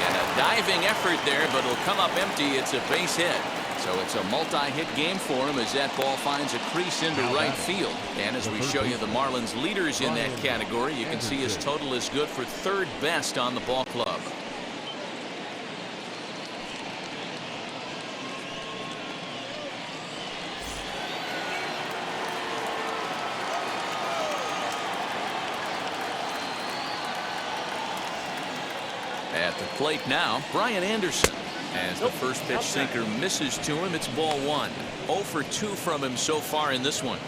And a diving effort there, but it'll come up empty. It's a base hit. So it's a multi-hit game for him as that ball finds a crease into right field. And as we show you the Marlins leaders in that category, you can see his total is good for 3rd best on the ball club. At the plate now, Brian Anderson. As the first pitch sinker misses to him, it's ball 1. 0 for 2 from him so far in this one.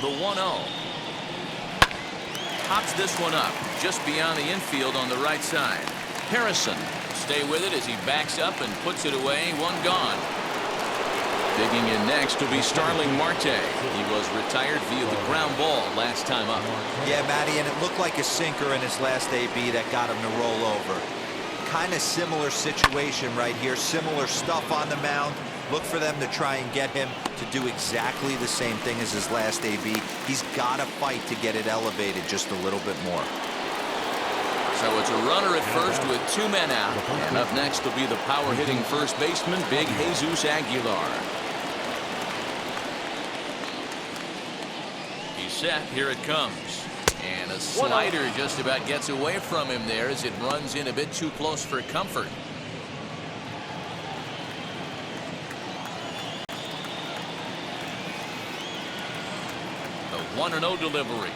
The 1-0. Pops this one up just beyond the infield on the right side. Harrison stay with it as he backs up and puts it away. 1 gone. Digging in next will be Starling Marte. He was retired via the ground ball last time up. Yeah, Matty, and it looked like a sinker in his last AB that got him to roll over. Kind of similar situation right here. Similar stuff on the mound. Look for them to try and get him to do exactly the same thing as his last AB. He's got to fight to get it elevated just a little bit more. So it's a runner at first with 2 men out. And up next will be the power-hitting first baseman, Big Jesus Aguilar. Set. Here it comes. And a slider just about gets away from him there as it runs in a bit too close for comfort. A 1-0 delivery.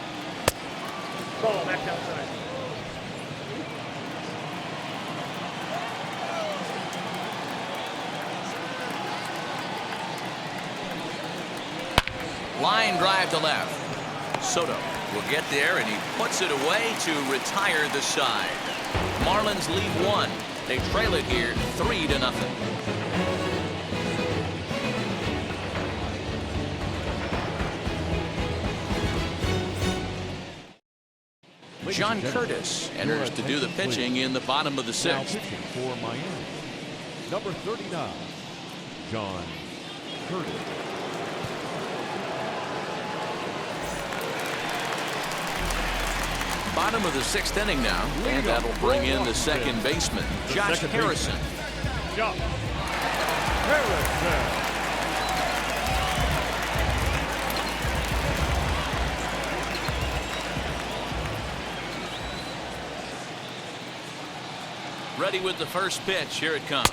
Ball back outside. Line drive to left. Soto will get there, and he puts it away to retire the side. Marlins lead 1. They trail it here 3-0. John Curtis enters to do the pitching in the bottom of the 6th. Now pitching for Miami, number 39, John Curtis. Bottom of the 6th inning now, and that'll bring in the second baseman, Josh Harrison. Josh Harrison. Ready with the first pitch. Here it comes.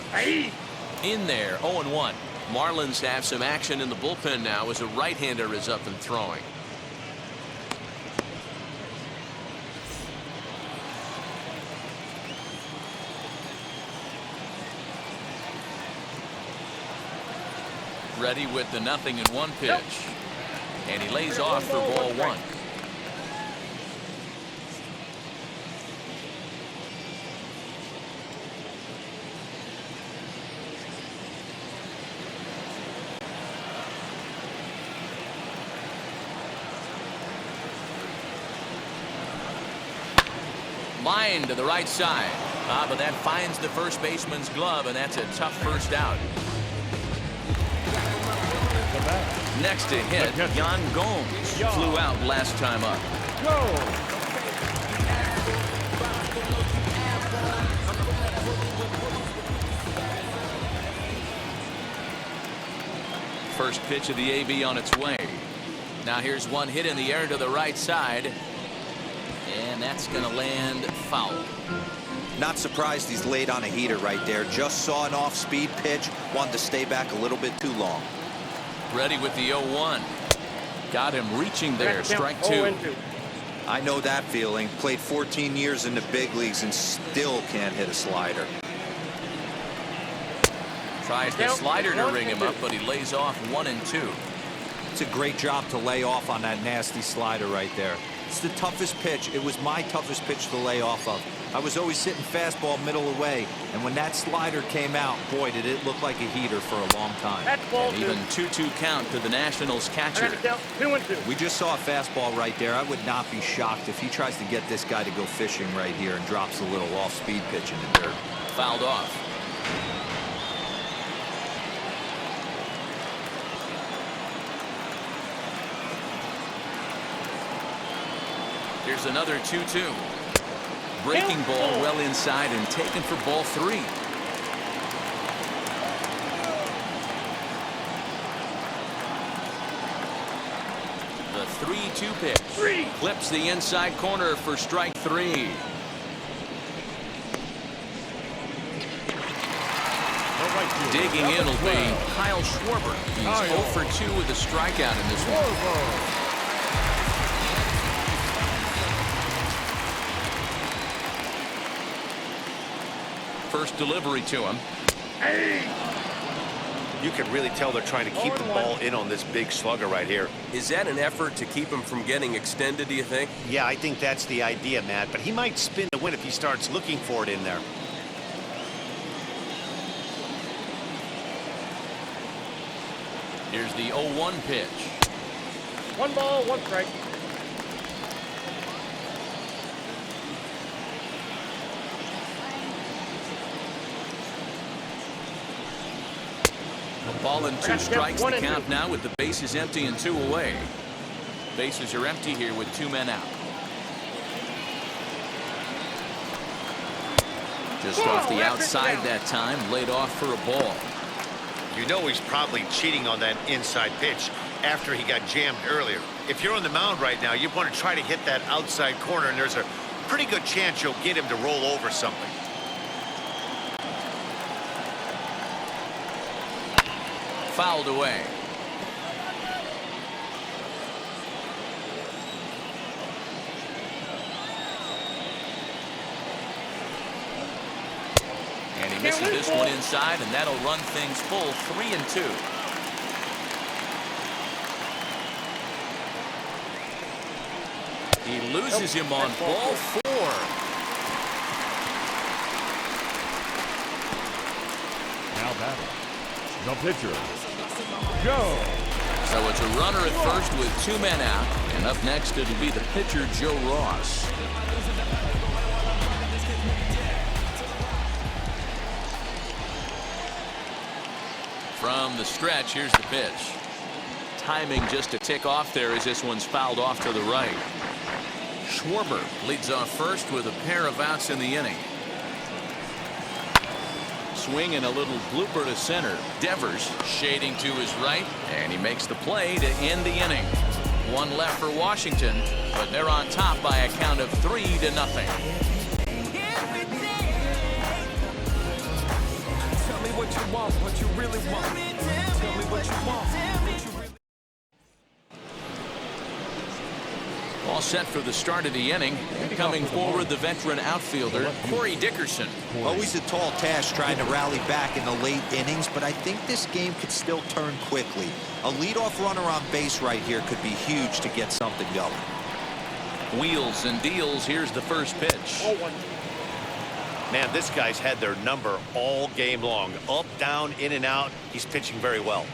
In there, 0-1. Marlins have some action in the bullpen now as a right-hander is up and throwing. Ready with the 0-1 pitch. And he lays off for ball 1. Line to the right side. But that finds the first baseman's glove, and that's a tough first out. Next to hit, Yan Gomes flew out last time up. First pitch of the AB on its way. Now here's one hit in the air to the right side. And that's going to land foul. Not surprised he's laid on a heater right there. Just saw an off-speed pitch. Wanted to stay back a little bit too long. Ready with the 0-1. Got him reaching there. Strike 2. I know that feeling. Played 14 years in the big leagues and still can't hit a slider. Tries the slider to ring him up, but he lays off 1 and 2. It's a great job to lay off on that nasty slider right there. It's the toughest pitch. It was my toughest pitch to lay off of. I was always sitting fastball middle away, and when that slider came out, boy, did it look like a heater for a long time. And even 2-2 count to the Nationals catcher. 2-2. We just saw a fastball right there. I would not be shocked if he tries to get this guy to go fishing right here and drops a little off-speed pitch in the dirt. Fouled off. Here's another 2-2. Breaking ball well inside and taken for ball 3. The 3-2 pitch. Clips the inside corner for strike 3. Digging in will be Kyle Schwarber. He's 0 for 2 with a strikeout in this one. First delivery to him. You can really tell they're trying to keep the ball in on this big slugger right here. Is that an effort to keep him from getting extended, do you think? Yeah, I think that's the idea, Matt, but he might spin the win if he starts looking for it in there. Here's the 0-1 pitch. 1 ball, 1 strike. Ball and 2 strikes to count now with the bases empty and 2 away. Bases are empty here with 2 men out. Just off the outside that time, laid off for a ball. You know he's probably cheating on that inside pitch after he got jammed earlier. If you're on the mound right now, you want to try to hit that outside corner, and there's a pretty good chance you'll get him to roll over something. Fouled away. And he misses this one inside, and that'll run things full 3-2. He loses him on ball 4. Now batting, the pitcher, Joe. So it's a runner at first with 2 men out, and up next it'll be the pitcher Joe Ross. From the stretch, here's the pitch. Timing just a tick off there as this one's fouled off to the right. Schwarber leads off first with a pair of outs in the inning. Swing and a little blooper to center. Devers shading to his right, and he makes the play to end the inning. 1 left for Washington, but they're on top by a count of 3-0. Tell me what you want, what you really want. Tell me what you want. set for the start of the inning. Coming forward, the veteran outfielder, Corey Dickerson. Always a tall task trying to rally back in the late innings, but I think this game could still turn quickly. A leadoff runner on base right here could be huge to get something going. Wheels and deals. Here's the first pitch. Man, this guy's had their number all game long. Up, down, in and out. He's pitching very well.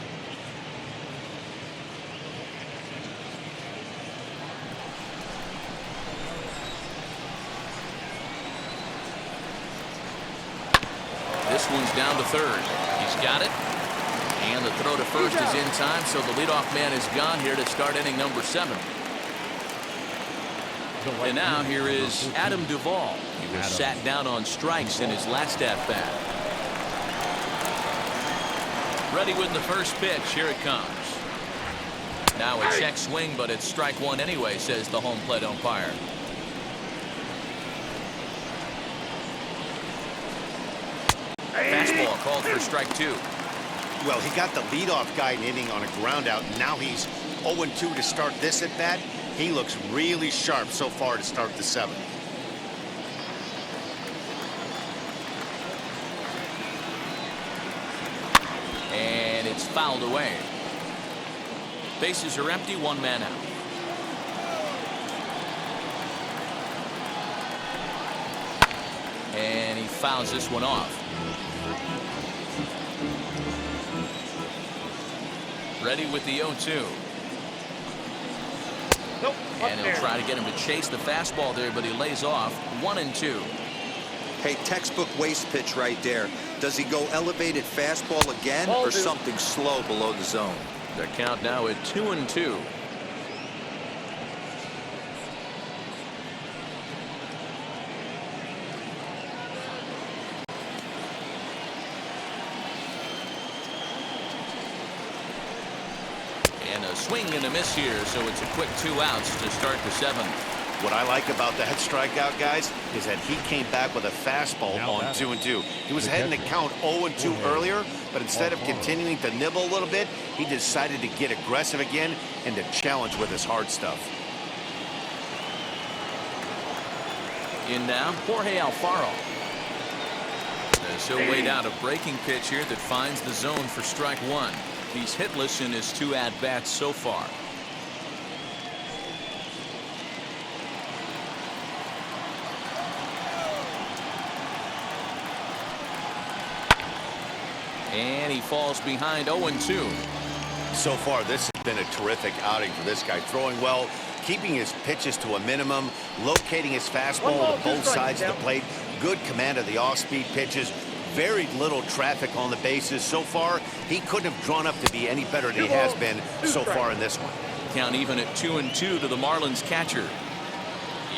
This one's down to third. He's got it. And the throw to first is in time, so the leadoff man is gone here to start inning number 7. And now here is Adam Duvall. He was sat down on strikes in his last at-bat. Ready with the first pitch. Here it comes. Now a check swing, but it's strike one anyway, says the home plate umpire. Fastball called for strike 2. Well, he got the leadoff guy in inning on a ground out. Now he's 0-2 to start this at bat. He looks really sharp so far to start the 7th. And it's fouled away. Bases are empty, 1 man out. And he fouls this one off. Ready with the 0-2. Nope. And he'll try to get him to chase the fastball there, but he lays off. 1-2. Hey, textbook waste pitch right there. Does he go elevated fastball again or something slow below the zone? Their count now at 2-2. And a swing and a miss here, so it's a quick 2 outs to start the 7th. What I like about that strikeout, guys, is that he came back with a fastball on 2-2. He was heading to count 0-2 earlier, but instead of continuing to nibble a little bit, he decided to get aggressive again and to challenge with his hard stuff. In now, Jorge Alfaro. So weighed out a breaking pitch here that finds the zone for strike 1. He's hitless in his 2 at-bats so far. And he falls behind 0-2. So far, this has been a terrific outing for this guy. Throwing well, keeping his pitches to a minimum, locating his fastball to both sides of the plate. Good command of the off-speed pitches. Very little traffic on the bases. So far, he couldn't have drawn up to be any better than he has been so far in this one. Count even at 2-2 to the Marlins catcher.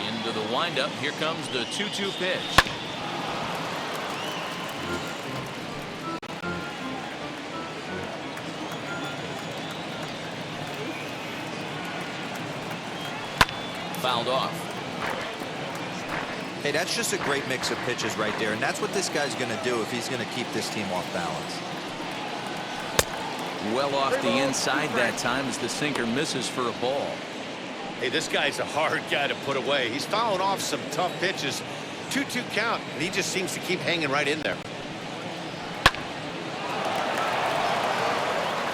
Into the windup. Here comes the 2-2 pitch. Fouled off. Hey, that's just a great mix of pitches right there, and that's what this guy's going to do if he's going to keep this team off balance. Well off the inside that time as the sinker misses for a ball. Hey, this guy's a hard guy to put away. He's fouling off some tough pitches. 2-2 count, and he just seems to keep hanging right in there.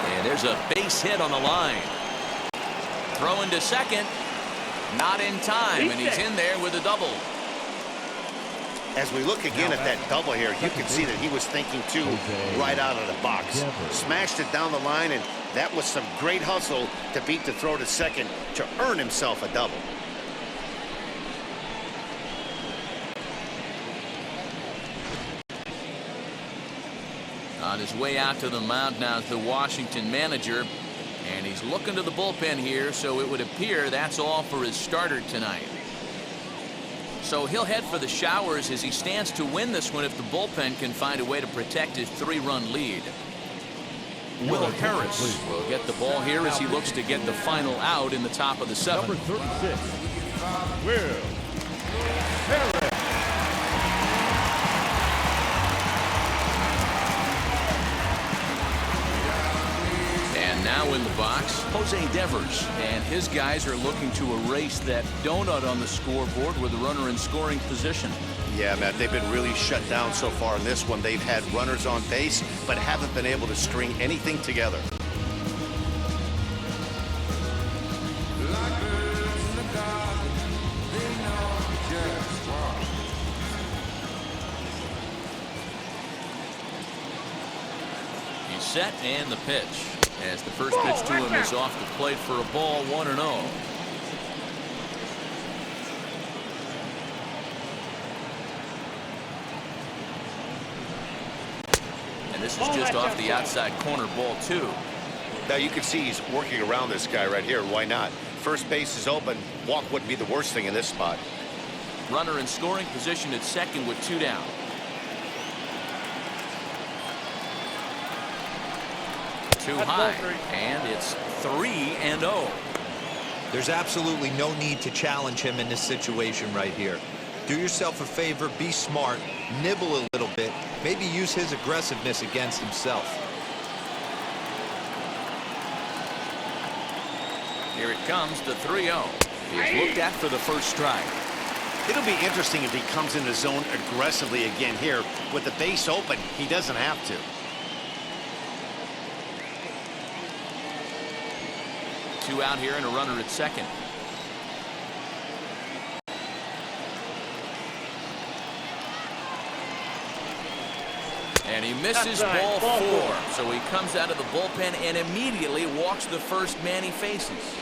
And there's a base hit on the line. Throwing to second. Not in time, and he's in there with a double. As we look again at that double here, you can see that he was thinking, too, right out of the box. Smashed it down the line, and that was some great hustle to beat the throw to second to earn himself a double. On his way out to the mound now is the Washington manager. And he's looking to the bullpen here, so it would appear that's all for his starter tonight. So he'll head for the showers as he stands to win this one if the bullpen can find a way to protect his 3-run lead. Will Harris will get the ball here as he looks to get the final out in the top of the 7th. Number 36, Will Harris. And now Now in the box, Jose Devers. And his guys are looking to erase that donut on the scoreboard with a runner in scoring position. Yeah, Matt, they've been really shut down so far in this one. They've had runners on base, but haven't been able to string anything together. He's set and the pitch. As the first pitch to him is off the plate for a ball, 1-0. And this is just off the outside corner, ball 2. Now you can see he's working around this guy right here. Why not? First base is open. Walk wouldn't be the worst thing in this spot. Runner in scoring position at second with 2 down. Too high, and it's 3-0. There's absolutely no need to challenge him in this situation right here. Do yourself a favor, be smart, nibble a little bit, maybe use his aggressiveness against himself. Here it comes, the 3-0. He's looked at for the first strike. It'll be interesting if he comes in the zone aggressively again here. With the base open, he doesn't have to. 2 out here and a runner at second. And he misses ball 4. So he comes out of the bullpen and immediately walks the first man he faces.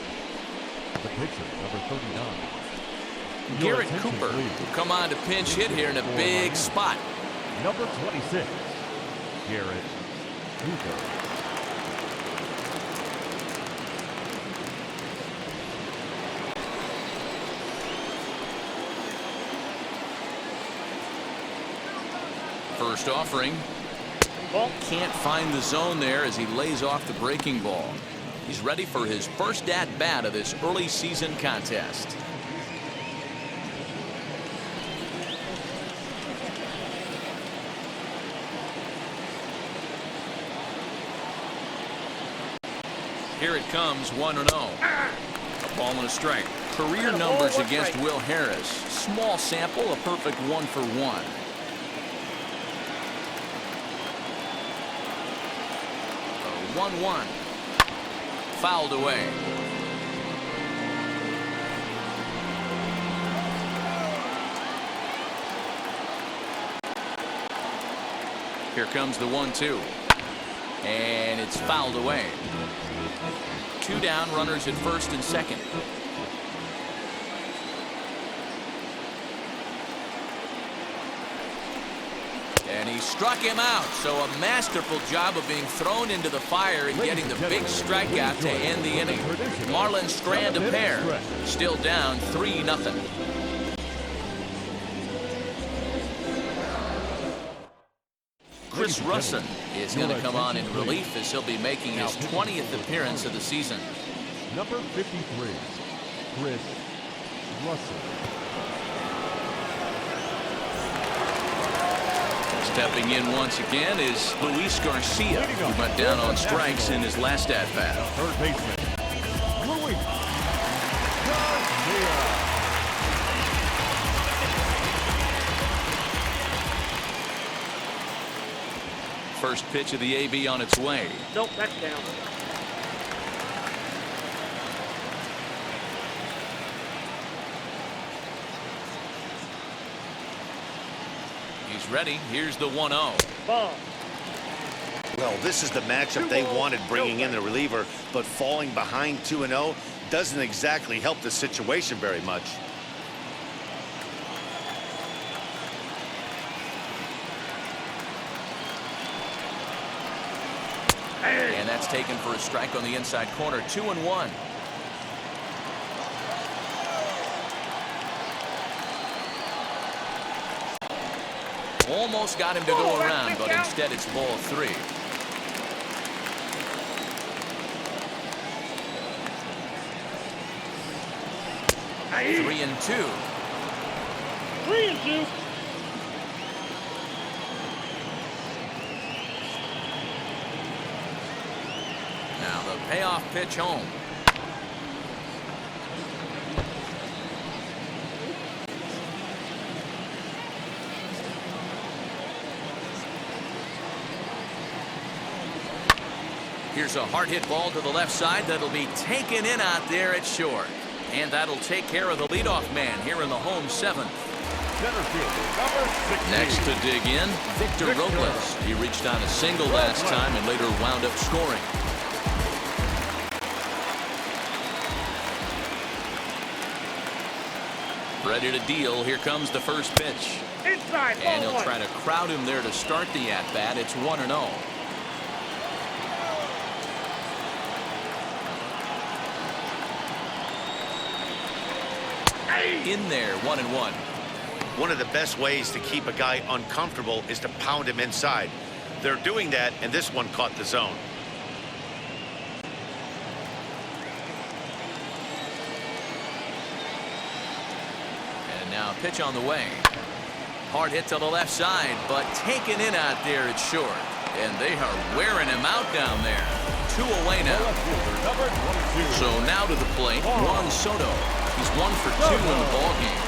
The pitcher, number 39. Garrett Cooper will come on to pinch hit here in a big spot. Number 26, Garrett Cooper. First offering. Can't find the zone there as he lays off the breaking ball. He's ready for his first at-bat of this early season contest. Here it comes, 1-0. A ball and a strike. Career numbers against Will Harris. Small sample, a perfect 1-for-1. 1-1. Fouled away. Here comes the 1-2. And it's fouled away. 2 down, runners at first and second. And he struck him out. So a masterful job of being thrown into the fire and getting the big strikeout to end the inning. Marlins strand a pair. Still down 3-0. Chris Russin is going to come on in relief as he'll be making his 20th appearance of the season. Number 53, Chris Russin. Stepping in once again is Luis Garcia, who went down on strikes in his last at-bat. Third baseman, Luis Garcia. First pitch of the AB on its way. Nope, that's down. He's ready. Here's the 1-0. Ball. Well, this is the matchup they wanted, bringing in the reliever, but falling behind 2-0 doesn't exactly help the situation very much. And that's taken for a strike on the inside corner. 2-1. Almost got him to go around, but instead it's ball 3. Aye. 3-2. 3-2. Now the payoff pitch home. Here's a hard hit ball to the left side that'll be taken in out there at short. And that'll take care of the leadoff man here in the home seventh. Center fielder, number 16. Next to dig in, Victor Robles. He reached on a single last time and later wound up scoring. Ready to deal. Here comes the first pitch. Inside, And he'll ball try to crowd him there to start the at-bat. It's 1-0. In there, 1-1. One of the best ways to keep a guy uncomfortable is to pound him inside. They're doing that, and this one caught the zone. And now a pitch on the way. Hard hit to the left side, but taken in out there at short. And they are wearing him out down there. 2 away now. Number 22. So now to the plate, Juan Soto. He's 1 for 2 in the ballgame.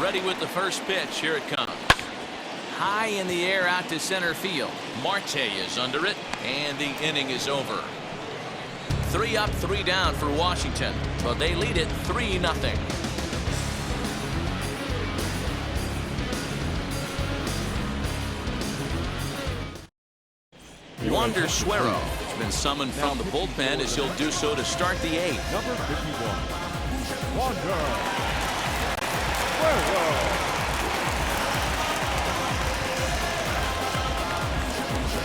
Ready with the first pitch. Here it comes. High in the air out to center field. Marte is under it, and the inning is over. 3 up, 3 down for Washington, but they lead it 3-0. Wander Suero has been summoned from the bullpen as he'll do so to start the 8th. Number 51. Wander Suero.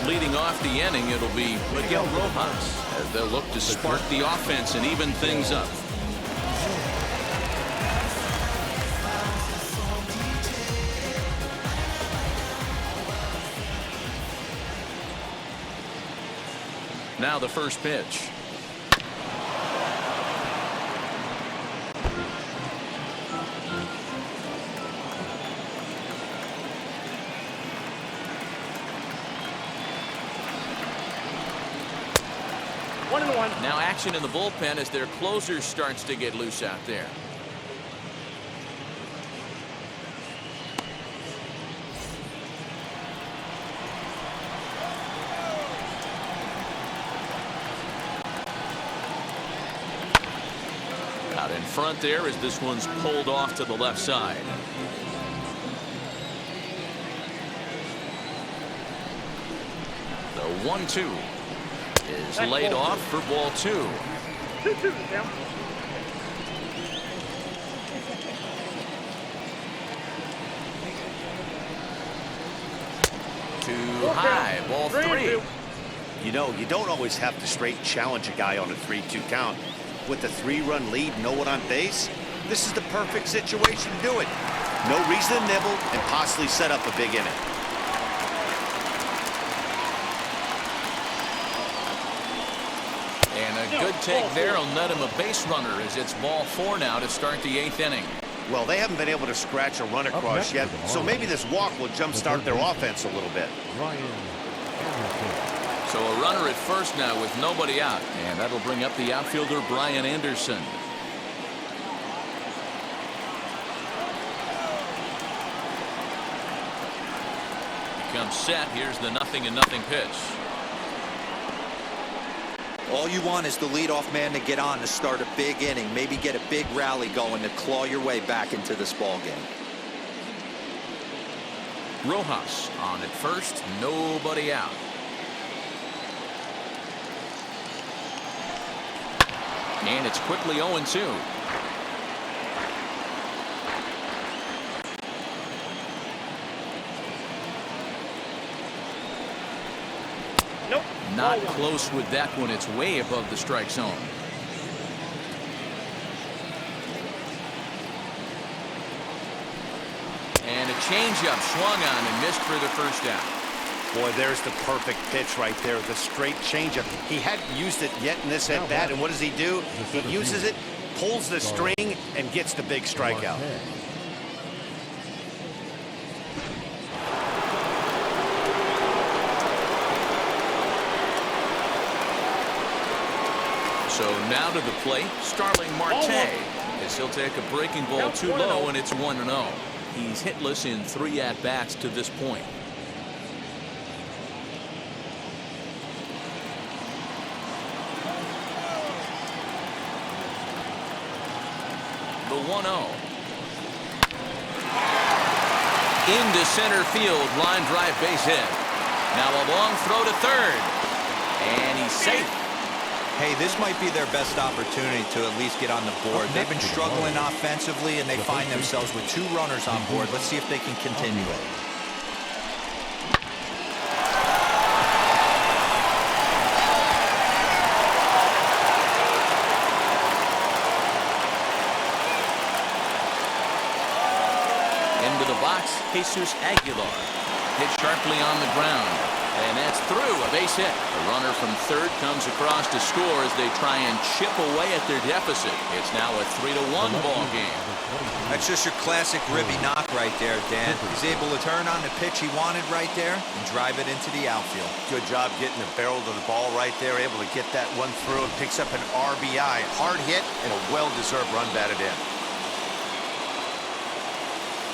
Leading off the inning, it'll be Miguel Rojas as they'll look to spark the offense and even things up. Now the first pitch. Now action in the bullpen as their closer starts to get loose out there. Out in front there as this one's pulled off to the left side. The 1-2 is laid off for ball 2. 2-2 down. Too high, ball 3. You know, you don't always have to straight challenge a guy on a 3-2 count. With the 3-run lead, no one on base, this is the perfect situation to do it. No reason to nibble and possibly set up a big inning. And a good take there will net him a base runner as it's ball 4 now to start the 8th inning. Well, they haven't been able to scratch a run across yet, so maybe this walk will jumpstart their offense a little bit. So a runner at first now with nobody out, and that'll bring up the outfielder Brian Anderson. He comes set. Here's the 0-0 pitch. All you want is the leadoff man to get on to start a big inning, maybe get a big rally going to claw your way back into this ball game. Rojas on at first, nobody out. And it's quickly 0-2. Nope. Not close with that one. It's way above the strike zone. And a changeup swung on and missed for the first out. Boy, there's the perfect pitch right there, the straight changeup. He hadn't used it yet in this at-bat, and what does he do? He uses it, pulls the string, and gets the big strikeout. So now to the plate, Starling Marte, as he'll take a breaking ball too low, and it's 1-0. He's hitless in 3 at-bats to this point. The 1-0. Into center field, line drive base hit. Now a long throw to third. And he's safe. Hey, this might be their best opportunity to at least get on the board. They've been struggling offensively, and they find themselves with 2 runners on board. Let's see if they can continue it. Into the box, Jesus Aguilar. Hit sharply on the ground. And that's through, a base hit. The runner from third comes across to score as they try and chip away at their deficit. It's now a 3-1 ball game. That's just your classic ribby knock right there, Dan. He's able to turn on the pitch he wanted right there and drive it into the outfield. Good job getting the barrel to the ball right there, able to get that one through. It picks up an RBI. Hard hit and a well-deserved run batted in.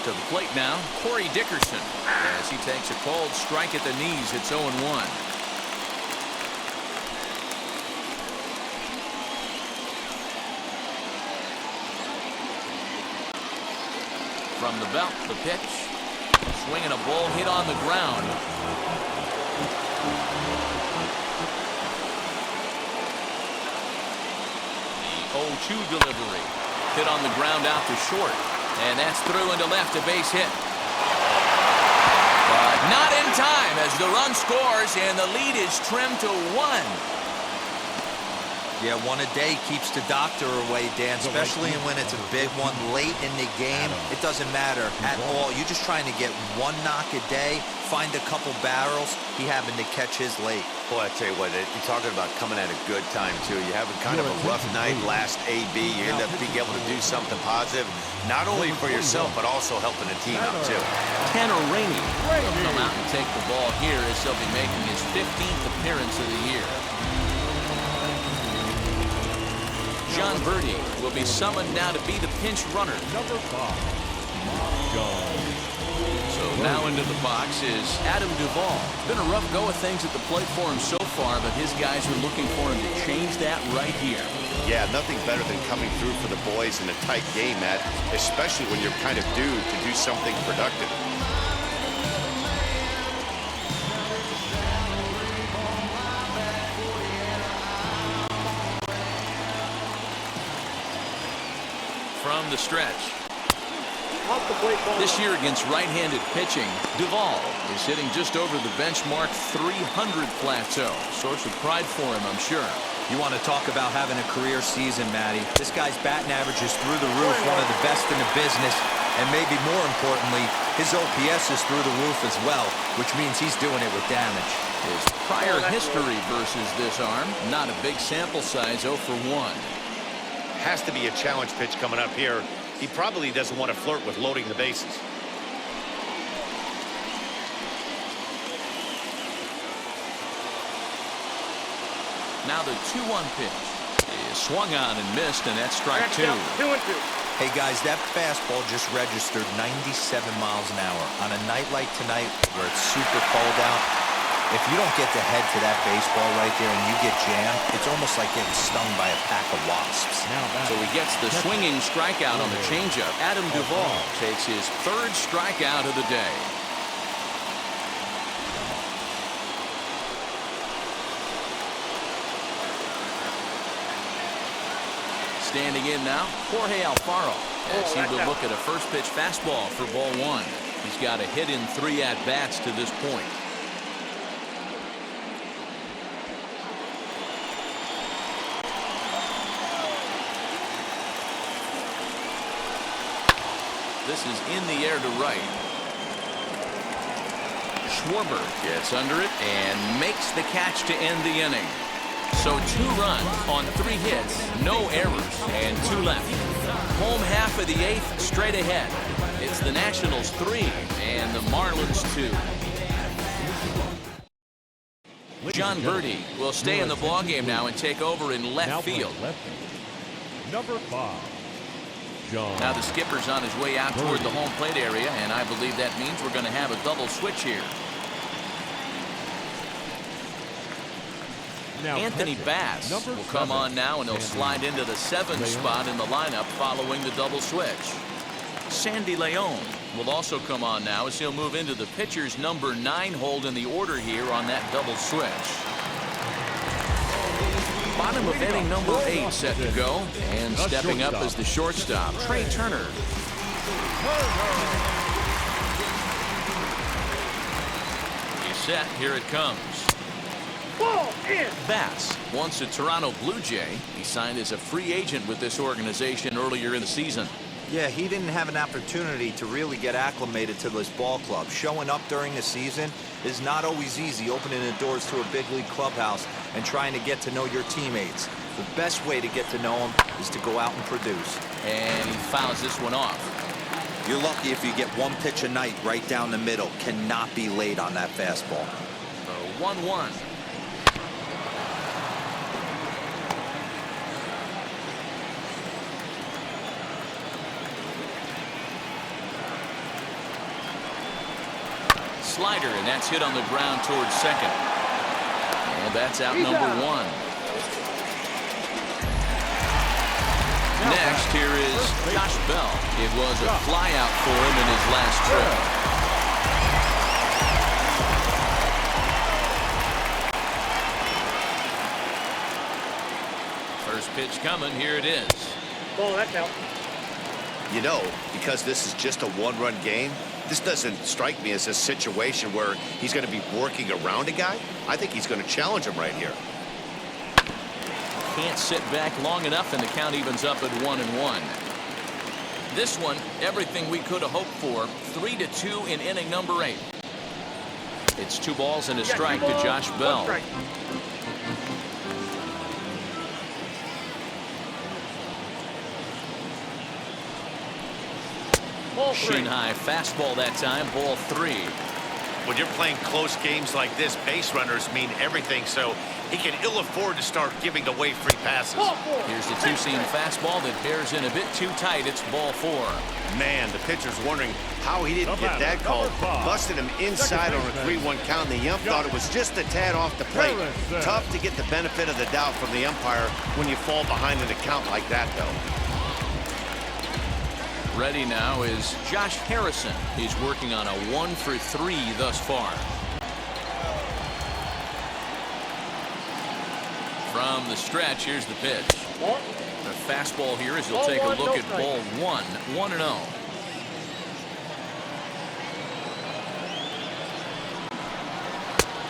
To the plate now, Corey Dickerson, as he takes a cold strike at the knees. It's 0-1. From the belt, the pitch. Swinging a ball hit on the ground. The 0-2 delivery. Hit on the ground out to short. And that's through into left, a base hit. But not in time as the run scores and the lead is trimmed to 1. Yeah, one a day keeps the doctor away, Dan, especially when it's a big one late in the game. It doesn't matter at all. You're just trying to get 1 knock a day, find a couple barrels. He happened to catch his late. Boy, I tell you what, you're talking about coming at a good time, too. You're having kind of a rough night last AB. You end up being able to do something positive, not only for yourself, but also helping the team out, too. Tanner Rainey will come out and take the ball here as he'll be making his 15th appearance of the year. John Birdie will be summoned now to be the pinch runner. Number 5, John. So now into the box is Adam Duvall. It's been a rough go of things at the plate for him so far, but his guys are looking for him to change that right here. Yeah, nothing better than coming through for the boys in a tight game, Matt, especially when you're kind of due to do something productive. From the stretch. Off the plate ball. This year against right-handed pitching, Duvall is hitting just over the benchmark 300 plateau. Source of pride for him, I'm sure. You want to talk about having a career season, Matty. This guy's batting average is through the roof, one of the best in the business. And maybe more importantly, his OPS is through the roof as well, which means he's doing it with damage. His prior history versus this arm, not a big sample size, 0 for 1. Has to be a challenge pitch coming up here. He probably doesn't want to flirt with loading the bases. Now the 2-1 pitch is swung on and missed, and that's strike 2. 2-2. Hey, guys, that fastball just registered 97 miles an hour. On a night like tonight where it's super cold out, if you don't get the head to that baseball right there and you get jammed, it's almost like getting stung by a pack of wasps. So he gets the swinging strikeout on the changeup. Adam Duvall takes his 3rd strikeout of the day. Standing in now, Jorge Alfaro, as he will look at a first pitch fastball for ball 1. He's got a hit in 3 at-bats to this point. This is in the air to right. Schwarber gets under it and makes the catch to end the inning. So 2 runs on 3 hits, no errors, and 2 left. Home half of the 8th, straight ahead. It's the Nationals 3 and the Marlins 2. John Birdie will stay in the ballgame now and take over in left field. Number 5, John. Now the skipper's on his way out toward the home plate area, and I believe that means we're going to have a double switch here. Now Anthony Bass will come on now, and he'll slide into the 7th spot in the lineup following the double switch. Sandy Leon will also come on now as he'll move into the pitcher's number 9 hold in the order here on that double switch. Bottom of inning number 8 set to go, and stepping up as the shortstop, Trey Turner. He's set. Here it comes. Bass, once a Toronto Blue Jay, he signed as a free agent with this organization earlier in the season. Yeah, he didn't have an opportunity to really get acclimated to this ball club. Showing up during the season is not always easy, opening the doors to a big league clubhouse and trying to get to know your teammates. The best way to get to know them is to go out and produce. And he fouls this one off. You're lucky if you get one pitch a night right down the middle. Cannot be late on that fastball. So 1-1. Slider, and that's hit on the ground towards second. And that's out number 1. Next, here is Josh Bell. It was a flyout for him in his last trip. First pitch coming. Here it is. Oh, that's out. You know, because this is just a one-run game, this doesn't strike me as a situation where he's going to be working around a guy. I think he's going to challenge him right here. Can't sit back long enough, and the count evens up at 1-1. This one, everything we could have hoped for. 3-2 in inning number 8. It's 2 balls and a strike to Josh Bell. Shin high fastball that time, ball 3. When you're playing close games like this, base runners mean everything, so he can ill afford to start giving away free passes. Here's the 2-seam fastball that bears in a bit too tight. It's ball 4. Man, the pitcher's wondering how he didn't get that call. Busted him inside on a 3-1 count. The ump thought it was just a tad off the plate. Tough to get the benefit of the doubt from the umpire when you fall behind in a count like that, though. Ready now is Josh Harrison. He's working on a 1-for-3 thus far. From the stretch, here's the pitch. The fastball here as he'll take a look at ball 1, 1-0.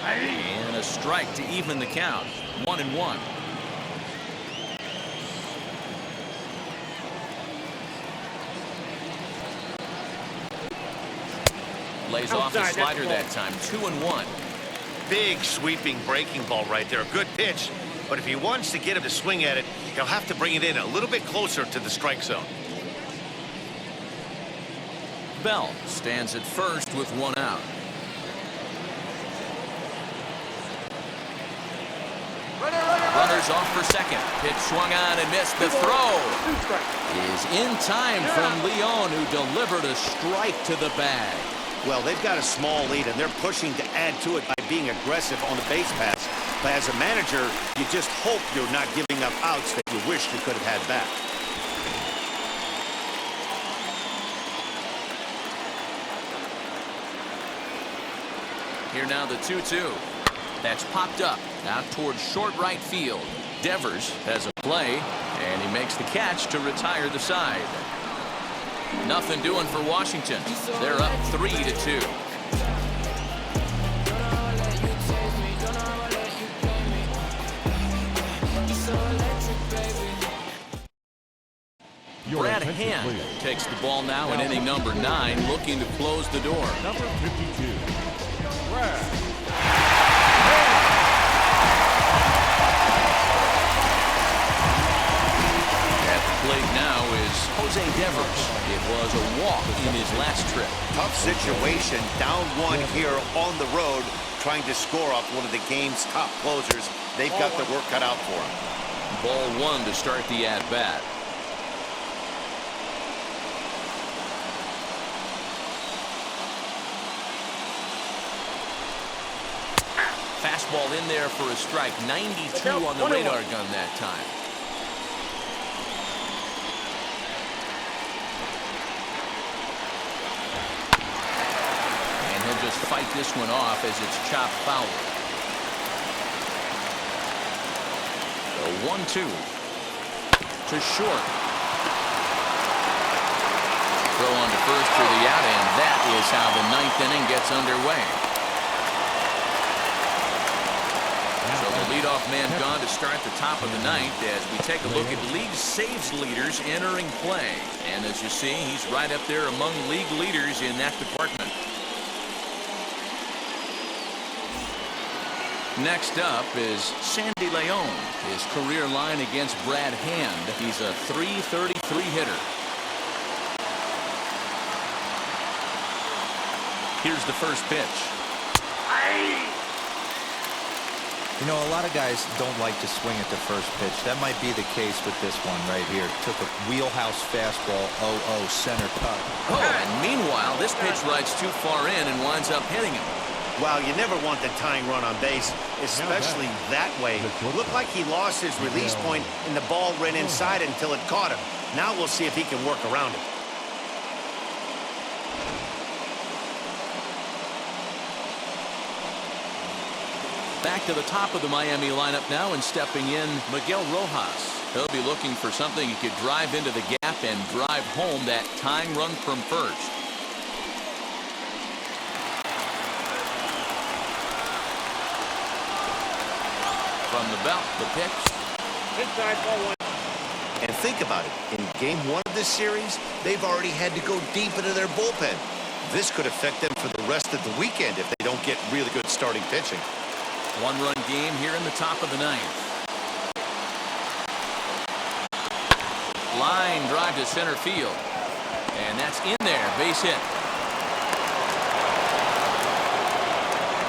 And a strike to even the count. 1-1. Lays off the slider that time. 2-1. Big sweeping breaking ball right there. A good pitch. But if he wants to get him to swing at it, he'll have to bring it in a little bit closer to the strike zone. Bell stands at first with 1 out. Runners off for second. Pitch swung on and missed. The throw is in time from Leon, who delivered a strike to the bag. Well, they've got a small lead, and they're pushing to add to it by being aggressive on the base pass. But as a manager, you just hope you're not giving up outs that you wish you could have had back. Here now the 2-2. That's popped up out towards short right field. Devers has a play, and he makes the catch to retire the side. Nothing doing for Washington. They're up 3-2. Brad Hand takes the ball now in inning number 9, looking to close the door. Number 52, Brad. At the plate now is Jose Devers. It was a walk in his last trip. Tough situation, down 1 here on the road. trying to score off one of the game's top closers. They've got their work cut out for them. Ball one to start the at-bat. Fastball in there for a strike. 92 on the radar gun that time. And he'll just fight this one off as it's chopped foul. The 1-2 to short. Throw on to first for the out, and that is how the ninth inning gets underway. So the leadoff man gone to start the top of the ninth as we take a look at league saves leaders entering play. And as you see, he's right up there among league leaders in that department. Next up is Sandy Leon. His career line against Brad Hand. He's a .333 hitter. Here's the first pitch. You know, a lot of guys don't like to swing at the first pitch. That might be the case with this one right here. Took a wheelhouse fastball, 0-0 center cut. Oh, and meanwhile, this pitch rides too far in and winds up hitting him. Well, you never want the tying run on base, especially that way. Looked like he lost his release point and the ball ran inside until it caught him. Now we'll see if he can work around it. Back to the top of the Miami lineup now, and stepping in, Miguel Rojas. He'll be looking for something he could drive into the gap and drive home that tying run from first. From the belt, the pitch. Inside ball one. And think about it. In game one of this series, they've already had to go deep into their bullpen. This could affect them for the rest of the weekend if they don't get really good starting pitching. One-run game here in the top of the ninth. Line drive to center field. And that's in there. Base hit.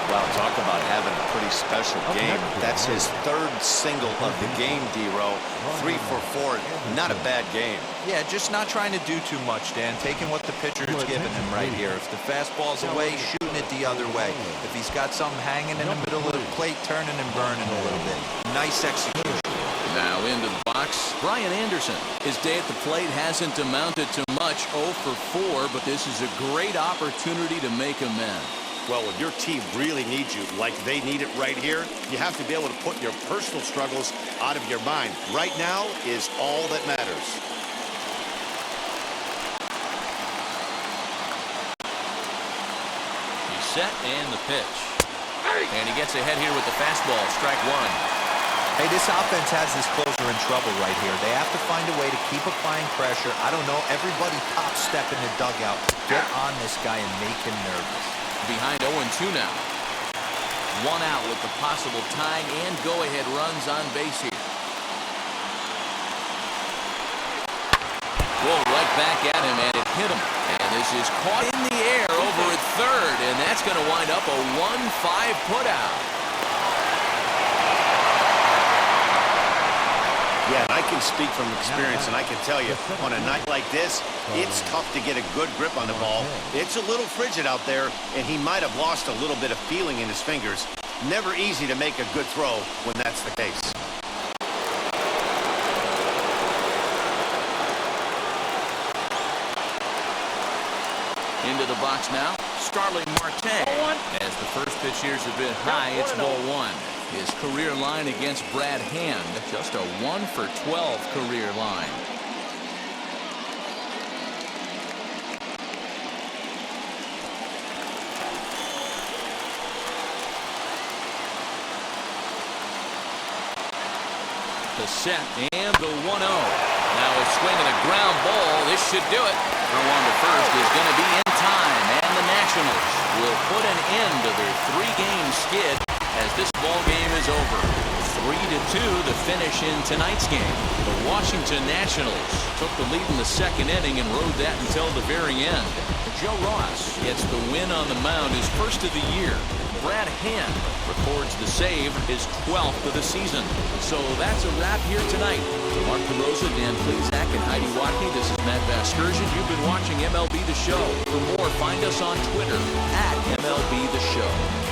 Well, talk about having a pretty special game. That's his third single of the game, D-Row. 3 for 4. Not a bad game. Yeah, just not trying to do too much, Dan. Taking what the pitcher is giving him right here. If the fastball's away, shooting it the other way. If he's got something hanging in the middle of the plate, turning and burning a little bit. Nice execution. Now into the box, Brian Anderson. His day at the plate hasn't amounted to much, 0 for 4, but this is a great opportunity to make amends. Well, when your team really needs you, like they need it right here, you have to be able to put your personal struggles out of your mind. Right now is all that matters. He's set, and the pitch. And he gets ahead here with the fastball, strike one. Hey, this offense has this closer in trouble right here. They have to find a way to keep applying pressure. I don't know, everybody top step in the dugout. Get on this guy and make him nervous. Behind 0-2 now. One out with the possible tying and go-ahead runs on base here. Whoa, right back at him, and it hit him. And this is caught in the air over at third, and that's going to wind up a 1-5 putout. Yeah, and I can speak from experience, and I can tell you, on a night like this, it's tough to get a good grip on the ball. It's a little frigid out there, and he might have lost a little bit of feeling in his fingers. Never easy to make a good throw when that's the case. Into the box now, Starling Marte. As the first pitch here is a bit high, it's ball one. His career line against Brad Hand, just a 1 for 12 career line. The set and the 1-0. Now a swing and a ground ball. This should do it. Throw on to first is going to be in time, and the Nationals will put an end to their 3-game skid as this ball game is over. 3-2 the finish in tonight's game. The Washington Nationals took the lead in the second inning and rode that until the very end. Joe Ross gets the win on the mound, his first of the year. Brad Hand records the save, his 12th of the season. So that's a wrap here tonight. For Mark DeRosa, Dan Plezak, and Heidi Watney, this is Matt Vasgersian. You've been watching MLB The Show. For more, find us on Twitter @MLB The Show.